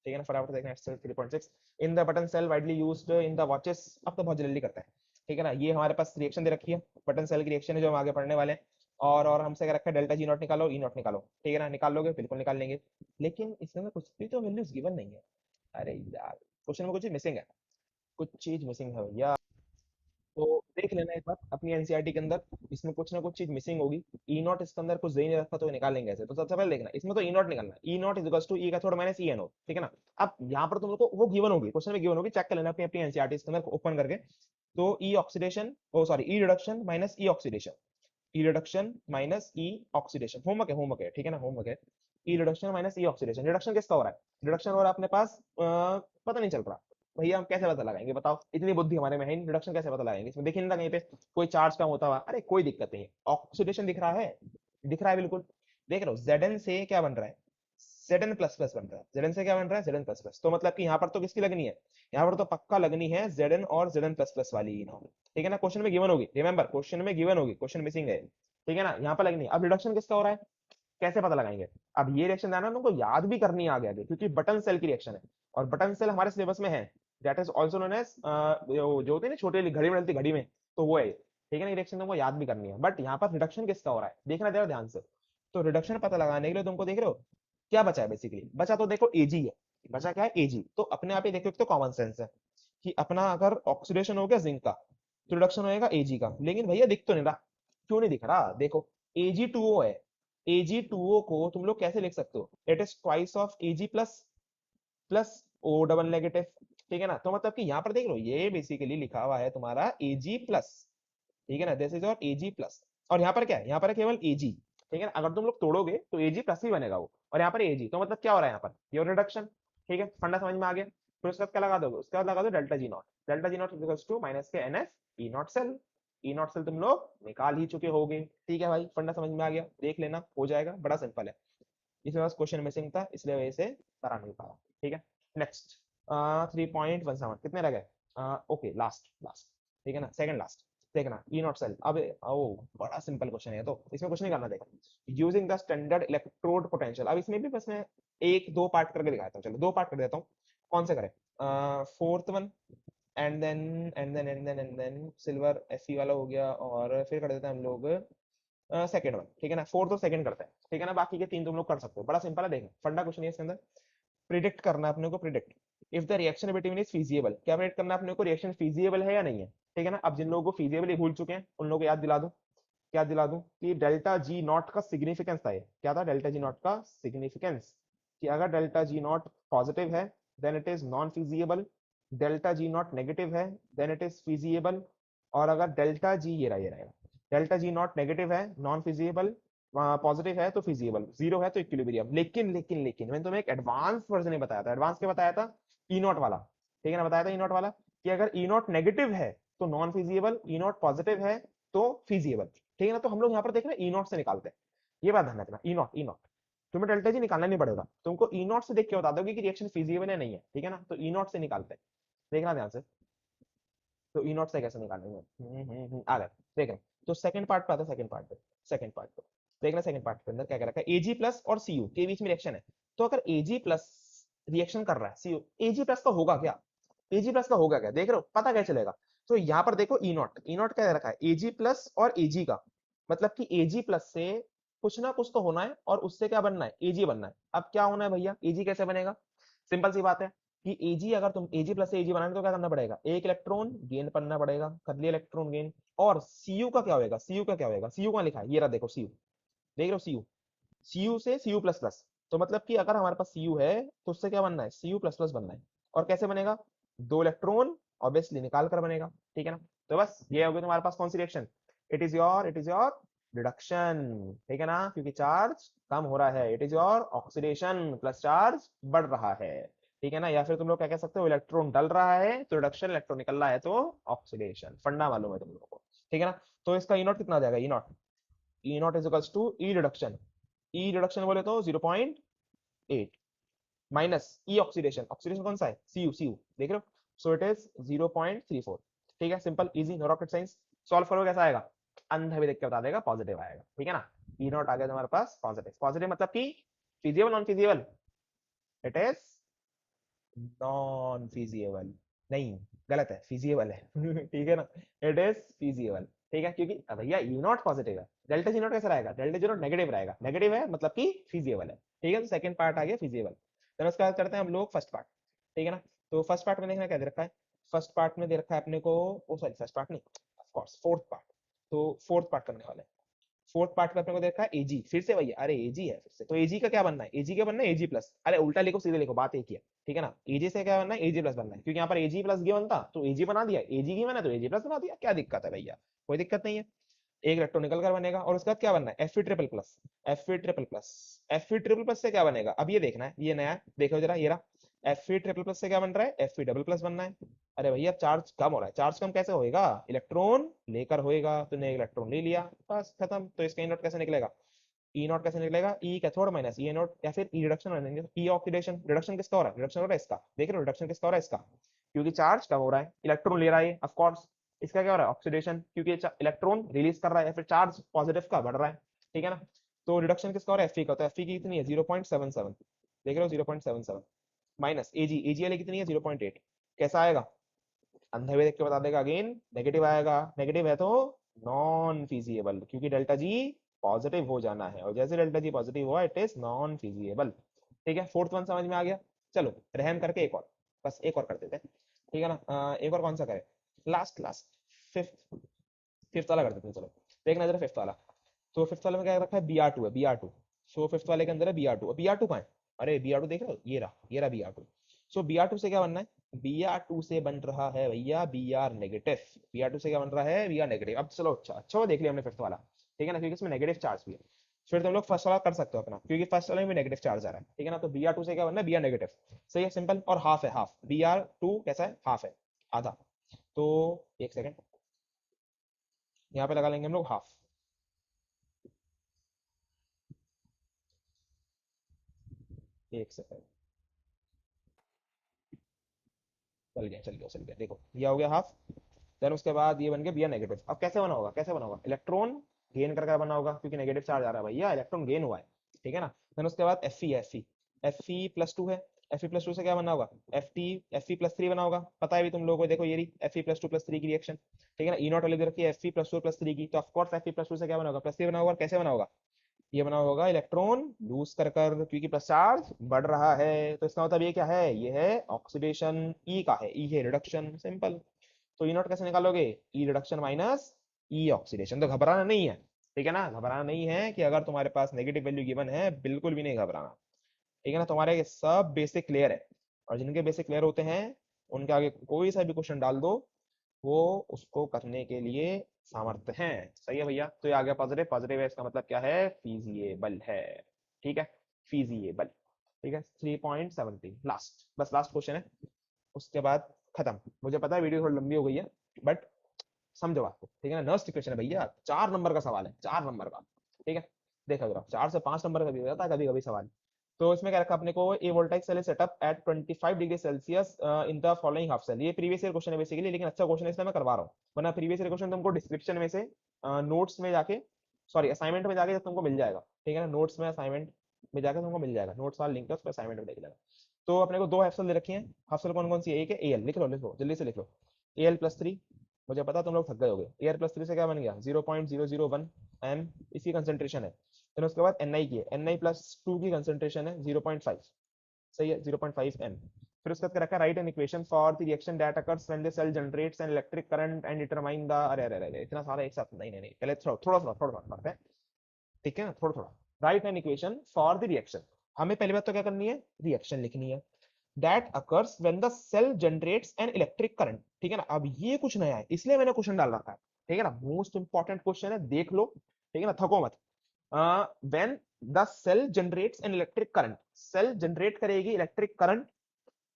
ठीक है ना, फटाफट देखना exercise 3.6 in the button cell widely used in the watches. अब तो बहुत जल्दी करता है, ठीक है ना। ये हमारे पास रिएक्शन दे रखी है, बटन सेल की रिएक्शन है जो हम आगे पढ़ने वाले हैं, और हमसे क्या रखा है, डेल्टा जी नॉट निकालो, ई नॉट निकालो, ठीक है ना। निकाल लोगे, बिल्कुल निकाल लेंगे, लेकिन इसमें कुछ भी तो वैल्यूज गिवन नहीं है। अरे यार, क्वेश्चन में कुछ चीज मिसिंग है, कुछ चीज मिसिंग है भैया। तो देख लेना एक बार अपनी एनसीईआरटी के अंदर, इसमें कुछ ना कुछ चीज मिसिंग होगी। ई नॉट इसके अंदर कुछ दे ही नहीं रखा, तो निकालेंगे ऐसे। तो सबसे पहले देखना, इसमें तो ई नॉट निकालना है, ई नॉट इज टू ई का थोड़ा माइनस ई एन ओ, ठीक है ना। अब यहाँ पर तुम लोग को वो गिवन होगी, क्वेश्चन में गिवन होगी, चेक कर लेना अपनी अपनी एनसीईआरटी के अंदर ओपन करके। तो ई ऑक्सीडेशन, ओ सॉरी, ई रिडक्शन माइनस ई ऑक्सीडेशन, ई रिडक्शन माइनस ई ऑक्सीडेशन, होमवर्क है, ठीक है ना, होमवर्क है। ई रिडक्शन माइनस ई ऑक्सीडेशन, रिडक्शन किसका हो रहा है, रिडक्शन हो रहा है अपने पास, पता नहीं चल रहा भैया, हम कैसे पता लगाएंगे बताओ, इतनी बुद्धि हमारे में है, रिडक्शन कैसे पता लगाएंगे, इसमें देखिए ना कहीं पे कोई चार्ज कम होता हुआ, अरे कोई दिक्कत नहीं है, ऑक्सीडेशन दिख रहा है, दिख रहा है बिल्कुल, देख रहे हो, Zn से क्या बन रहा है, Zn प्लस प्लस बन रहा है, Zn से क्या बन रहा है, Zn प्लस प्लस, तो मतलब कि यहाँ पर तो किसकी लगनी है, यहाँ पर तो पक्का लगनी है Zn और Zn प्लस प्लस वाली, ठीक है ना। क्वेश्चन में गिवन होगी, रिमेंबर क्वेश्चन में गिवन होगी, क्वेश्चन मिसिंग है, ठीक है ना, यहाँ पर लगनी है। अब रिडक्शन किसका हो रहा है, कैसे पता लगाएंगे, अब ये रिएक्शन है तुमको याद भी करनी आ गया है, क्योंकि बटन सेल की रिएक्शन है, और बटन सेल हमारे सिलेबस में है, that is also known as, जो होती है ना छोटी वाली घड़ी में डलती घड़ी में, तो वो है, ठीक है ना। रिएक्शन तुमको याद भी करनी है, बट यहाँ पर रिडक्शन किसका हो रहा है देखना जरा ध्यान से। तो रिडक्शन पता लगाने के लिए तुमको देख रहे हो क्या बचा है, बेसिकली बचा तो देखो एजी है, बचा क्या है, एजी। तो अपने आप ही देखो, एक तो कॉमन सेंस है कि अपना अगर ऑक्सीडेशन हो गया जिंक का, तो रिडक्शन होएगा एजी का, लेकिन भैया दिख तो नहीं रहा, क्यों नहीं दिख रहा, देखो Ag2O है, Ag2O को तुम लोग कैसे लिख सकते हो, it is twice of Ag plus plus O double negative, ठीक है ना। तो मतलब कि यहाँ पर देख लो, ये बेसिकली लिखा हुआ है तुम्हारा Ag प्लस, ठीक है ना, this is your Ag plus, और यहाँ पर क्या है, यहाँ पर है केवल Ag, ठीक है ना। अगर तुम लोग तोड़ोगे तो Ag प्लस ही बनेगा वो, और यहाँ पर Ag, तो मतलब क्या हो रहा है यहाँ पर, योर रिडक्शन, ठीक है, फंडा समझ में आ गया। फिर उसके बाद क्या लगा दोगे, उसके बाद लगा दो delta G naught, delta G naught equals to minus K N F E not cell, E not cell तुम लोग निकाल ही चुके होगे, ठीक है भाई, फंडा समझ में आ गया, देख लेना हो जाएगा, बड़ा सिंपल है। इसमें बस क्वेश्चन मिसिंग था, इसलिए वजह से करा नहीं पाया, ठीक है। नेक्स्ट 3.17 कितने रह गए, ओके, लास्ट लास्ट, ठीक है ना, सेकंड लास्ट। देखना ई नॉट सेल, अब ओ बड़ा सिंपल क्वेश्चन है, तो इसमें कुछ नहीं करना, देखा, using the standard electrode potential. अब इसमें भी बस मैं एक दो पार्ट करके दिखाता हूँ, चलो दो पार्ट कर देता हूँ, कौन से करें, fourth one, and then silver FE वाला हो गया, और फिर कर देते हैं हम लोग सेकंड वन, ठीक है ना, फोर्थ और सेकंड करते हैं, ठीक है ना, बाकी के तीन तुम लोग कर सकते हो, बड़ा सिंपल है, देखना फंडा कुछ नहीं है इसके अंदर, प्रिडिक्ट करना है अपने को, predict if the reaction between is feasible, क्या प्रिडिक्ट करना है अपने को, रिएक्शन फीजिएबल है या नहीं है, ठीक है ना। अब जिन लोगों को फीजिएबल भूल चुके हैं उन लोगों को याद दिला दूं, क्या दिला दूं, कि डेल्टा जी नॉट का सिग्निफिकेंस था, ये क्या था, डेल्टा जी नॉट का सिग्निफिकेंस, कि अगर डेल्टा जी नॉट पॉजिटिव है then it is non feasible, delta G naught negative है देन इट इज फीजिएबल, और अगर डेल्टा जी ये रहेगा, डेल्टा जी नॉट नेगेटिव है नॉन फिजिएबल, पॉजिटिव है तो फिजिएबल, जीरो है तो इक्विलिब्रियम। लेकिन मैंने तुम्हें एक एडवांस वर्जन नहीं बताया था, एडवांस क्या बताया था, ई नॉट वाला, ठीक है ना, बताया था ई नॉट वाला, कि अगर ई नॉट नेगेटिव है तो non feasible, E not positive है तो फिजिएबल, ठीक है ना। तो हम लोग यहाँ पर देख रहे हैं ई नॉट से निकालते हैं, ये बात ध्यान रखना, ई नॉट तुम्हें डेल्टा जी निकालना नहीं पड़ेगा, तुमको ई नॉट से देख के बता दोगे कि रिएक्शन फिजिएबल है नहीं है, ठीक है ना। तो ई नॉट से निकालते हैं, देखना ध्यान से, तो ई नॉट से कैसे निकालेंगे, आ गए, देख रहे हैं। तो सेकंड पार्ट पे आता है, सेकंड पार्ट पे, सेकंड पार्ट पे देखना, सेकंड पार्ट के अंदर क्या कह रखा है, एजी प्लस और सीयू के बीच में रिएक्शन है, तो अगर एजी प्लस रिएक्शन कर रहा है सीयू, एजी प्लस का होगा क्या, एजी प्लस का होगा क्या, देख रहे हो, पता क्या चलेगा। तो यहाँ पर देखो ई नॉट क्या रखा है, एजी प्लस और एजी का, मतलब कि एजी प्लस से कुछ ना कुछ तो होना है, और उससे क्या बनना है, एजी बनना है। अब क्या होना है भैया, एजी कैसे बनेगा, सिंपल सी बात है कि एजी, अगर तुम एजी प्लस से एजी बनाने तो क्या करना पड़ेगा, एक इलेक्ट्रॉन गेन करना पड़ेगा, कर लिया इलेक्ट्रॉन गेन। और सीयू का क्या होगा, सीयू का क्या होगा, सीयू कहाँ लिखा है, ये रहा देखो सीयू, देख रहे हो सीयू, सीयू से सीयू प्लस प्लस, तो मतलब कि अगर हमारे पास सीयू है तो उससे क्या बनना है, सीयू प्लस प्लस बनना है, और कैसे बनेगा, दो इलेक्ट्रॉन ऑब्वियसली निकाल कर बनेगा, ठीक है ना। तो बस ये हो गया तुम्हारे पास कौन सी reaction, it is your reduction, ठीक है ना, क्योंकि चार्ज कम हो रहा है, it is your oxidation plus charge बढ़ रहा है, ठीक है ना। या फिर तुम लोग क्या कह सकते हो, इलेक्ट्रॉन डल रहा है तो रिडक्शन, इलेक्ट्रॉन निकल रहा है तो ऑक्सीडेशन, फंडा मालूम है तुम लोगों को, ठीक है ना। तो इसका ई नॉट कितना आ जाएगा, E nought is equals to E reduction, E reduction बोले तो 0.8 माइनस ई ऑक्सीडेशन, ऑक्सीडेशन कौन सा है, सीयू देख रहे हो, सो इट इज 0.34, ठीक है, simple easy, no rocket science. Solve करो कैसा आएगा, अंधा भी देख के बता देगा, पॉजिटिव आएगा, ठीक है ना। ई नॉट आ गया तुम्हारे पास पॉजिटिव, पॉजिटिव मतलब कि feasible non feasible, it is non feasible नहीं, गलत है, फिजिएबल है ठीक है ना, इट इज फिजिएबल। ठीक है, क्योंकि भैया यू नॉट पॉजिटिव है, डेल्टा जी नॉट कैसा रहेगा, डेल्टा जी नॉट नेगेटिव रहेगा, नेगेटिव है मतलब कि फिजिएबल है। ठीक है, तो सेकंड पार्ट आ गया फिजिएबल। देन उसके बाद करते हैं हम लोग फर्स्ट पार्ट। ठीक है ना, तो फर्स्ट पार्ट में देखना क्या दे रखा है, फर्स्ट पार्ट में दे रखा है अपने को, ओ सॉरी फर्स्ट पार्ट नहीं, ऑफ कोर्स फोर्थ पार्ट। तो फोर्थ पार्ट करने वाले हैं। फोर्थ पार्ट में अपने को देखा है एजी, फिर से भैया, अरे एजी है फिर से, तो एजी का क्या बनना है, एजी का बनना है एजी प्लस, अरे उल्टा लिखो सीधे लिखो, बात एक ही है। ठीक है ना, एजी से क्या बनना है, एजी प्लस बनना है, क्योंकि यहाँ पर एजी प्लस गिवन था तो एजी बना दिया, एजी गिवन है तो एजी प्लस बना दिया, क्या दिक्कत है भैया, कोई दिक्कत नहीं है। एक इलेक्ट्रॉन निकल कर बनेगा, और उसके बाद क्या बनना है, F triple plus, F triple plus, F triple plus से क्या बनेगा, अब ये देखना है, ये नया है, देखो जरा ये रहा, एफ ट्रिपल प्लस से क्या बन रहा है, एफ डबल प्लस बनना है। अरे भैया चार्ज कम हो रहा है, चार्ज कम कैसे होएगा, इलेक्ट्रॉन लेकर होएगा, तो ने इलेक्ट्रॉन ले लिया, बस खत्म। तो इसका ई नॉट कैसे निकलेगा, ई नॉट कैसे निकलेगा, ई कैथोड माइनस ई नॉट, या फिर ई रिडक्शन बनेंगे, ई ऑक्सीडेशन, रिडक्शन किसका हो रहा है, रिडक्शन हो रहा है इसका, देख रहे हो रिडक्शन किसका हो रहा है इसका, क्योंकि चार्ज कम हो रहा है, इलेक्ट्रॉन ले रहा है ऑफ कोर्स। इसका क्या हो रहा है, ऑक्सीडेशन, क्योंकि इलेक्ट्रॉन रिलीज कर रहा है, फिर चार्ज पॉजिटिव का बढ़ रहा है। ठीक है ना, तो रिडक्शन किसका हो रहा है, एफ का, तो एफ की कितनी है 0.77, देख रहे हो 0.77, माइनस एजी, एजी वाली कितनी है 0.8, कैसा आएगा, अंधे हुए देख के बता देगा, अगेन नेगेटिव आएगा, नेगेटिव है तो नॉन फिजिएबल, क्योंकि डेल्टा जी पॉजिटिव हो जाना है, और जैसे डेल्टा जी पॉजिटिव हुआ इट इज नॉन फिजिएबल। ठीक है, फोर्थ वन समझ में आ गया। चलो रहम करके एक और, बस एक और कर देते हैं। ठीक है ना, एक और कौन सा करें, लास्ट लास्ट, फिफ्थ, फिफ्थ वाला कर देते हैं, चलो देख नजर फिफ्थ वाला। तो फिफ्थ वाले में क्या रखा है, बी आर टू है, B R two. So fifth वाले के अंदर है B R two, B R two कहाँ है, अरे बी आर टू देख रहे हो, ये रहा, ये रहा B R two. So B R two से क्या बनना है, बी आर टू से बन रहा है भैया B R negative, B R two से क्या बन रहा है, बी आर नेगेटिव। अब चलो अच्छा अच्छा वो देख लिया हमने फिफ्थ वाला। ठीक है ना, क्योंकि इसमें नेगेटिव चार्ज भी है, फिर तुम लोग फर्स्ट वाला कर सकते हो अपना, क्योंकि फर्स्ट वाले में नेगेटिव चार्ज आ रहा है। ठीक है ना, तो बी आर टू से क्या बनना है, बी आर नेगेटिव, सही है सिंपल, और हाफ है, हाफ बी आर टू कैसा है, हाफ है, आधा। तो एक सेकंड, यहाँ पे लगा लेंगे हम लोग हाफ, एक सेकंड, चल गया देखो, ये हो गया हाफ। देन उसके बाद ये बन गया बी आर नेगेटिव। अब कैसे बना होगा, कैसे बना होगा, इलेक्ट्रॉन गेन करके बना होगा, क्योंकि नेगेटिव चार्ज आ रहा है भैया, इलेक्ट्रॉन गेन हुआ है। ठीक है ना, देन उसके बाद एफ ई है, एफ ई प्लस टू है, एफ ई प्लस टू से क्या बना होगा, एफ ई प्लस थ्री बना होगा, पता है भी तुम लोगों को, देखो ये रही F E plus two plus three की रिएक्शन। ठीक है ना, ई नॉट वाली दे रखी है F E plus two plus three की, तो of course F E plus two से क्या बना होगा, प्लस थ्री बना होगा, और कैसे बना होगा, ये बना होगा इलेक्ट्रॉन लूज कर कर, क्योंकि प्लस चार्ज बढ़ रहा है, तो इसका मतलब ये क्या है, ये है ऑक्सीडेशन, ई का है, ई है रिडक्शन, सिंपल। तो ई नॉट कैसे निकालोगे, ई रिडक्शन माइनस ई ऑक्सीडेशन, तो घबराना नहीं है। ठीक है ना, घबराना नहीं है, कि अगर तुम्हारे पास नेगेटिव वैल्यू गिवन है, बिल्कुल भी नहीं घबराना। ठीक है ना, तुम्हारे सब बेसिक क्लियर है, और जिनके बेसिक क्लियर होते हैं उनके आगे कोई सा भी क्वेश्चन डाल दो, वो उसको करने के लिए सामर्थ्य हैं। सही है भैया, तो ये आ गया पॉजिटिव, पॉजिटिव है इसका मतलब क्या है, फीजिएबल है। ठीक है, फीजिएबल। ठीक है, 3.70 लास्ट, बस लास्ट क्वेश्चन है, उसके बाद खत्म। मुझे पता है वीडियो थोड़ी लंबी हो गई है, बट समझो बात को। ठीक है ना, नर्स्ट क्वेश्चन है भैया, 4 नंबर का सवाल है, 4 नंबर का। ठीक है, देखा जरा 4 से 5 नंबर का भी हो जाता है कभी कभी सवाल। तो इसमें क्या रखा अपने को, a voltaic cell setup at 25 degree Celsius in the following half cell, ये प्रीवियस ईयर क्वेश्चन है बेसिकली, लेकिन अच्छा क्वेश्चन है इसलिए मैं करवा रहा हूँ, वरना प्रीवियस ईयर क्वेश्चन तुमको डिस्क्रिप्शन में से, नोट्स में जाके, सॉरी असाइनमेंट में जाके जब तुमको मिल जाएगा। ठीक है ना, नोट्स में असाइनमेंट में जाकर तुमको मिल जाएगा, नोट्स वाला लिंक है उस पर असाइनमेंट में देख लेना। तो अपने को 2 हाफ सेल दे रखी है, हाफ सेल कौन कौन सी है, एक है एल, लिख लो लिख लो जल्दी से लिख लो, एल प्लस थ्री, मुझे पता तुम लोग थक गए होगे, एयर प्लस थ्री से क्या बन गया 0.001 एम, इसकी कंसेंट्रेशन है। फिर उसके बाद एन आई की है, एन आई प्लस टू की कंसेंट्रेशन है 0.5, सही है 0.5 एम। फिर उसके बाद रखा write an equation for the reaction that occurs when the cell generates an electric current and determine the, अरे अरे अरे इतना सारा एक साथ नहीं नहीं नहीं, पहले थोड़ा थोड़ा थोड़ा थोड़ा थोड़ा करते हैं। ठीक है ना, थोड़ा थोड़ा, right an equation for the reaction, हमें पहली बात तो क्या करनी है, रिएक्शन लिखनी है, that occurs when the cell generates an electric current. ठीक है ना, अब ये कुछ नया है इसलिए मैंने क्वेश्चन डाल रखा है। ठीक है ना, मोस्ट इंपॉर्टेंट क्वेश्चन है, देख लो। ठीक है ना, थको मत। When the cell generates an electric current, cell generate करेगी इलेक्ट्रिक करंट,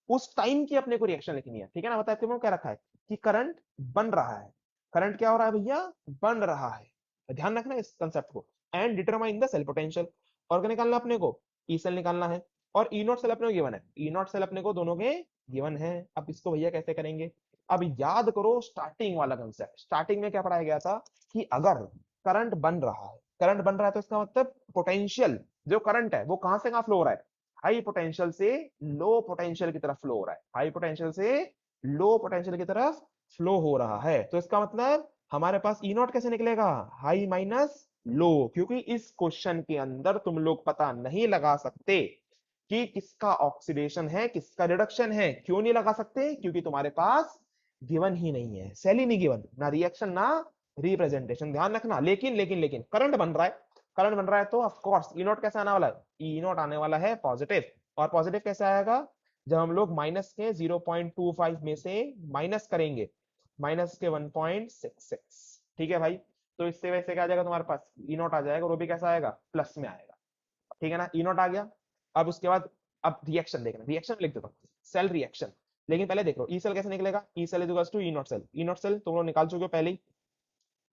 उस टाइम की अपने को रिएक्शन लिखनी है। ठीक है ना, बताते हैं क्या रखा है, कि करंट बन रहा है, करंट क्या हो रहा है भैया, बन रहा है, ध्यान रखना इस कंसेप्ट को। And determine the cell potential, और क्या निकालना अपने को, ई सेल निकालना है, और ई नॉट सेल अपने को गिवन है, ई नॉट सेल अपने को दोनों के गिवन है। अब इसको भैया कैसे करेंगे, अब याद करो स्टार्टिंग वाला कंसेप्ट, स्टार्टिंग में क्या पढ़ाया गया था, कि अगर करंट बन रहा है, करंट बन रहा है तो इसका मतलब पोटेंशियल, जो करंट है वो कहां से कहां फ्लो हो रहा है, हाई पोटेंशियल से लो पोटेंशियल की तरफ फ्लो हो रहा है, हाई पोटेंशियल से लो पोटेंशियल की तरफ फ्लो हो रहा है। तो इसका मतलब हमारे पास ई नॉट कैसे निकलेगा, हाई माइनस लो, क्योंकि इस क्वेश्चन के अंदर तुम लोग पता नहीं लगा सकते कि किसका ऑक्सीडेशन है किसका रिडक्शन है। क्यों नहीं लगा सकते, क्योंकि तुम्हारे पास गिवन ही नहीं है, सेल ही नहीं गिवन, ना रिएक्शन ना रिप्रेजेंटेशन, ध्यान रखना। लेकिन लेकिन लेकिन करंट बन रहा है, करंट बन रहा है तो ऑफ कोर्स ई नॉट कैसे आने वाला है, ई नॉट आने वाला है पॉजिटिव। और पॉजिटिव कैसे आएगा, जब हम लोग माइनस के 0.25 में से माइनस करेंगे माइनस के 1.66, ठीक है भाई। तो इससे वैसे क्या आ जाएगा तुम्हारे पास, ई नॉट आ जाएगा, और वो भी कैसा आएगा, प्लस में आएगा, ठीक है ना। ई नॉट आ गया। अब उसके बाद अब रिएक्शन देखना, रिएक्शन लिख देता हूँ, सेल रिएक्शन। लेकिन पहले देखो ई सेल कैसे निकलेगा, E cell is equals to E not cell, E not cell तुम लोग निकाल चुके हो पहले ही,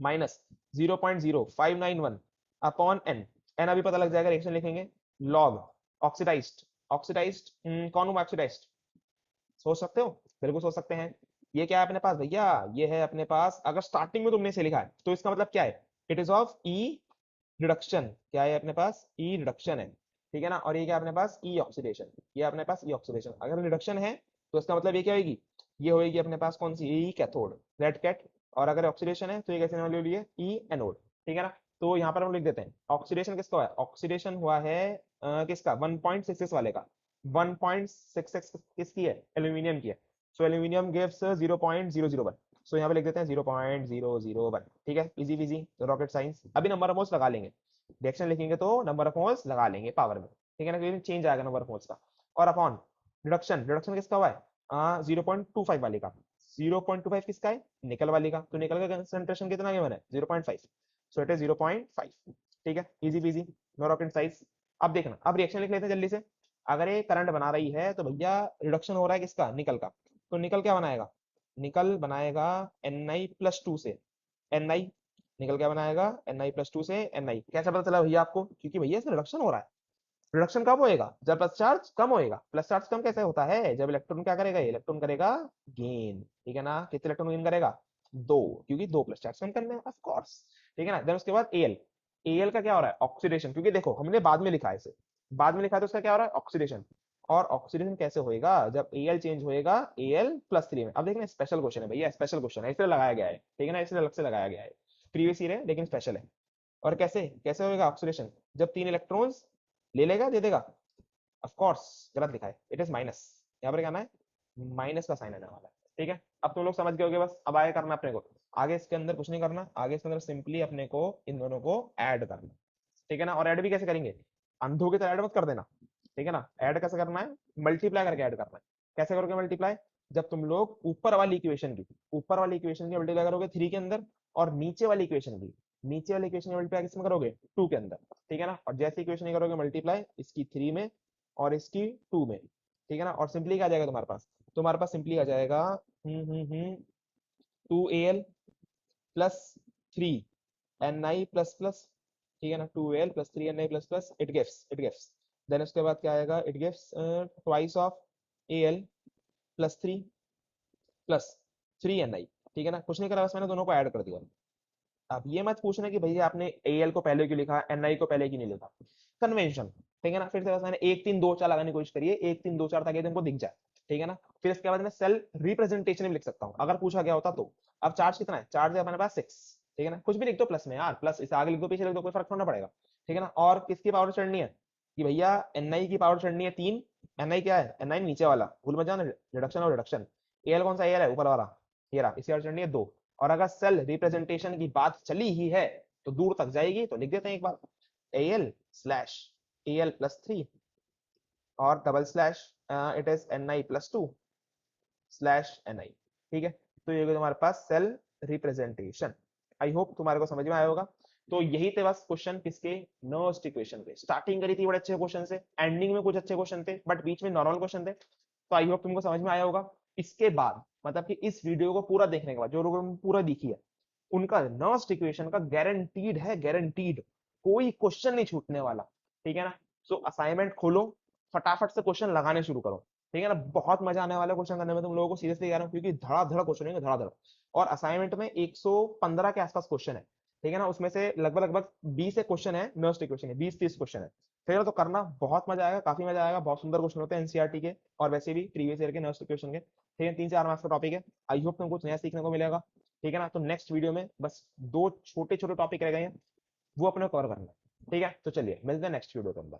माइनस 0.0591 अपॉन एन, एन अभी पता लग जाएगा, रिएक्शन लिखेंगे लॉग ऑक्सीडाइज्ड, ऑक्सीडाइज्ड कौन हुआ ऑक्सीडाइज्ड, सोच सकते हो, बिल्कुल सोच सकते हैं। ये क्या है अपने पास भैया, ये है अपने पास, अगर स्टार्टिंग में तुमने इसे लिखा है तो इसका मतलब क्या है, it is of E reduction, क्या है अपने पास, ई रिडक्शन है, ठीक है ना। और ये क्या अपने पास, ई ऑक्सीडेशन, ये अपने पास ई ऑक्सीडेशन। अगर रिडक्शन है तो इसका मतलब ये क्या होगी, ये होगी अपने पास कौन सी, ई कैथोड, रेड कैट। और अगर ऑक्सीडेशन है तो ये कैसे वाली है, ई एनोड, ठीक है ना। तो यहाँ पर हम लिख देते हैं ऑक्सीडेशन किसका हुआ है, ऑक्सीडेशन हुआ है किसका, 1.66 वाले का, 1.66 किसकी है, एल्यूमिनियम की है। सो एल्यूमिनियम गिव्स 0.001, सो यहाँ पे लिख देते हैं 0.001, ठीक है, इजी इजी रॉकेट साइंस। अभी नंबर ऑफ मोल्स लगा लेंगे, रिएक्शन लिखेंगे तो नंबर ऑफ मोल्स लगा लेंगे पावर में, ठीक है ना, क्योंकि चेंज आएगा नंबर ऑफ मोल्स का। और अपॉन रिडक्शन, रिडक्शन किसका हुआ है 0.25 वाले का, 0.25 किसका है, निकल वाली का, तो निकल का कंसंट्रेशन कितना गिवन है 0.5, सो इट इज 0.5, ठीक है, easy peasy no rocket science. अब देखना, अब रिएक्शन लिख लेते हैं जल्दी से। अगर ये करंट बना रही है तो भैया रिडक्शन हो रहा है किसका, निकल का, तो निकल क्या बनाएगा, निकल बनाएगा Ni+2 से, Ni निकल क्या बनाएगा, Ni+2 से Ni। कैसे पता चला भैया आपको, क्योंकि भैया इसमें रिडक्शन हो रहा है। रिडक्शन कब होएगा, जब प्लस चार्ज कम होएगा। प्लस चार्ज कम कैसे होता है, जब इलेक्ट्रॉन क्या करेगा, इलेक्ट्रॉन करेगा गेन, ठीक है ना। कितने इलेक्ट्रॉन गेन करेगा, दो, क्योंकि दो प्लस चार्ज कम करने हैं ऑफ कोर्स, ठीक है ना। देन उसके बाद Al, Al का क्या हो रहा है, ऑक्सीडेशन, क्योंकि देखो हमने बाद में लिखा है इसे, बाद में लिखा है तो उसका क्या हो रहा है, ऑक्सीडेशन। और ऑक्सीडेशन कैसे होएगा, जब Al चेंज होएगा Al+3 में। अब देखना स्पेशल क्वेश्चन है भैया, स्पेशल क्वेश्चन है, इसलिए लगाया गया है, ठीक है ना, इसलिए अलग से लगाया गया है, प्रीवियस ईयर है लेकिन स्पेशल है। और कैसे कैसे होएगा ऑक्सीडेशन, जब 3 इलेक्ट्रॉन्स ले लेगा, दे देगा, ऑफ कोर्स गलत लिखा है, इट इज माइनस, यहाँ पर क्या आना है, माइनस का साइन आने वाला है, ठीक है। अब तुम लोग समझ गए होगे, बस अब आगे करना अपने को, आगे इसके अंदर कुछ नहीं करना, आगे इसके अंदर सिंपली अपने को इन दोनों को ऐड करना, ठीक है ना। और ऐड भी कैसे करेंगे, अंधों की तरह ऐड मत कर देना, ठीक है ना। ऐड कैसे करना है, मल्टीप्लाई करके ऐड करना है। कैसे करोगे मल्टीप्लाई, जब तुम लोग ऊपर वाली इक्वेशन की मल्टीप्लाई करोगे 3 के अंदर, और नीचे वाली इक्वेशन की मल्टीप्लाई किसमें करोगे, 2 के अंदर, ठीक है ना। और जैसे इक्वेशन करोगे मल्टीप्लाई इसकी 3 में और इसकी 2 में, ठीक है ना। और सिंपली क्या आ जाएगा तुम्हारे पास सिंपली आ जाएगा 2Al प्लस 3Ni++, ठीक है ना, 2Al plus 3Ni++, it gives then उसके बाद क्या आएगा, it gives twice of Al plus 3 plus 3Ni, ठीक है ना। कुछ नहीं करा, बस मैंने दोनों को ऐड कर दिया। अब ये मत पूछना कि भैया आपने Al को पहले क्यों लिखा, Ni को पहले क्यों नहीं लिखा, कन्वेंशन, ठीक है ना। फिर से बस मैंने 1 3 2 4 लगाने की कोशिश करिए, 1 3 2 4 ताकि तुमको दिख जाए, ठीक है ना। फिर इसके बाद मैं सेल रिप्रेजेंटेशन भी लिख सकता हूँ अगर पूछा गया होता तो। अब चार्ज कितना है, चार्ज है अपने पास 6, ठीक है ना। कुछ भी लिख दो प्लस में यार, प्लस इसे आगे लिख दो पीछे लिख दो, कोई फर्क थोड़ा पड़ेगा, ठीक है ना। और किसकी पावर चढ़नी है, कि भैया Ni की पावर चढ़नी है 3, Ni क्या है, Ni नीचे वाला, भूल मत जाना, रिडक्शन और रिडक्शन। Al कौन सा Al है, ऊपर वाला, ये रहा, इसकी पावर चढ़नी है 2। और अगर सेल रिप्रेजेंटेशन की बात चली ही है तो दूर तक जाएगी, तो लिख देते हैं एक बार Al+3 और double slash it is Ni+2/Ni, ठीक है। तो ये तुम्हारे पास सेल रिप्रेजेंटेशन, आई होप तुम्हारे को समझ में आया होगा। तो यही थे बस क्वेश्चन किसके, नर्स्ट इक्वेशन पे। स्टार्टिंग करी थी बड़े अच्छे क्वेश्चन से, एंडिंग में कुछ अच्छे क्वेश्चन थे, बट बीच में नॉर्मल क्वेश्चन थे। तो आई होप तुमको समझ में आया होगा। इसके बाद मतलब कि इस वीडियो को पूरा देखने के बाद जो लोगों ने पूरा देखी है, उनका नर्स्ट इक्वेशन का गारंटीड है, गारंटीड कोई क्वेश्चन नहीं छूटने वाला, ठीक है ना। सो असाइनमेंट खोलो, फटाफट से क्वेश्चन लगाने शुरू करो, ठीक है ना। बहुत मजा आने वाला क्वेश्चन करने में तुम लोगों को, सीरियसली कह रहा हूँ, क्योंकि धड़ाधड़ क्वेश्चन है, धड़ाधड़। और असाइनमेंट में 115 के आसपास क्वेश्चन है, ठीक है ना, उसमें से लगभग लगभग 20 एक क्वेश्चन है नर्स्ट इक्वेशन के, 20-30 क्वेश्चन है। ठीक है, तो करना बहुत मजा आएगा, काफी मजा आएगा, बहुत सुंदर क्वेश्चन होते हैं एनसीईआरटी के और वैसे भी प्रीवियस ईयर के नर्स्ट इक्वेशन के। ठीक है, 3-4 मार्क्स का टॉपिक है। आई होप तुमको कुछ नया सीखने को मिलेगा। ठीक है ना, तो नेक्स्ट वीडियो में बस 2 छोटे छोटे टॉपिक रह गए हैं, वो अपने कवर करना है। ठीक है, तो चलिए मिलते हैं नेक्स्ट वीडियो के अंदर।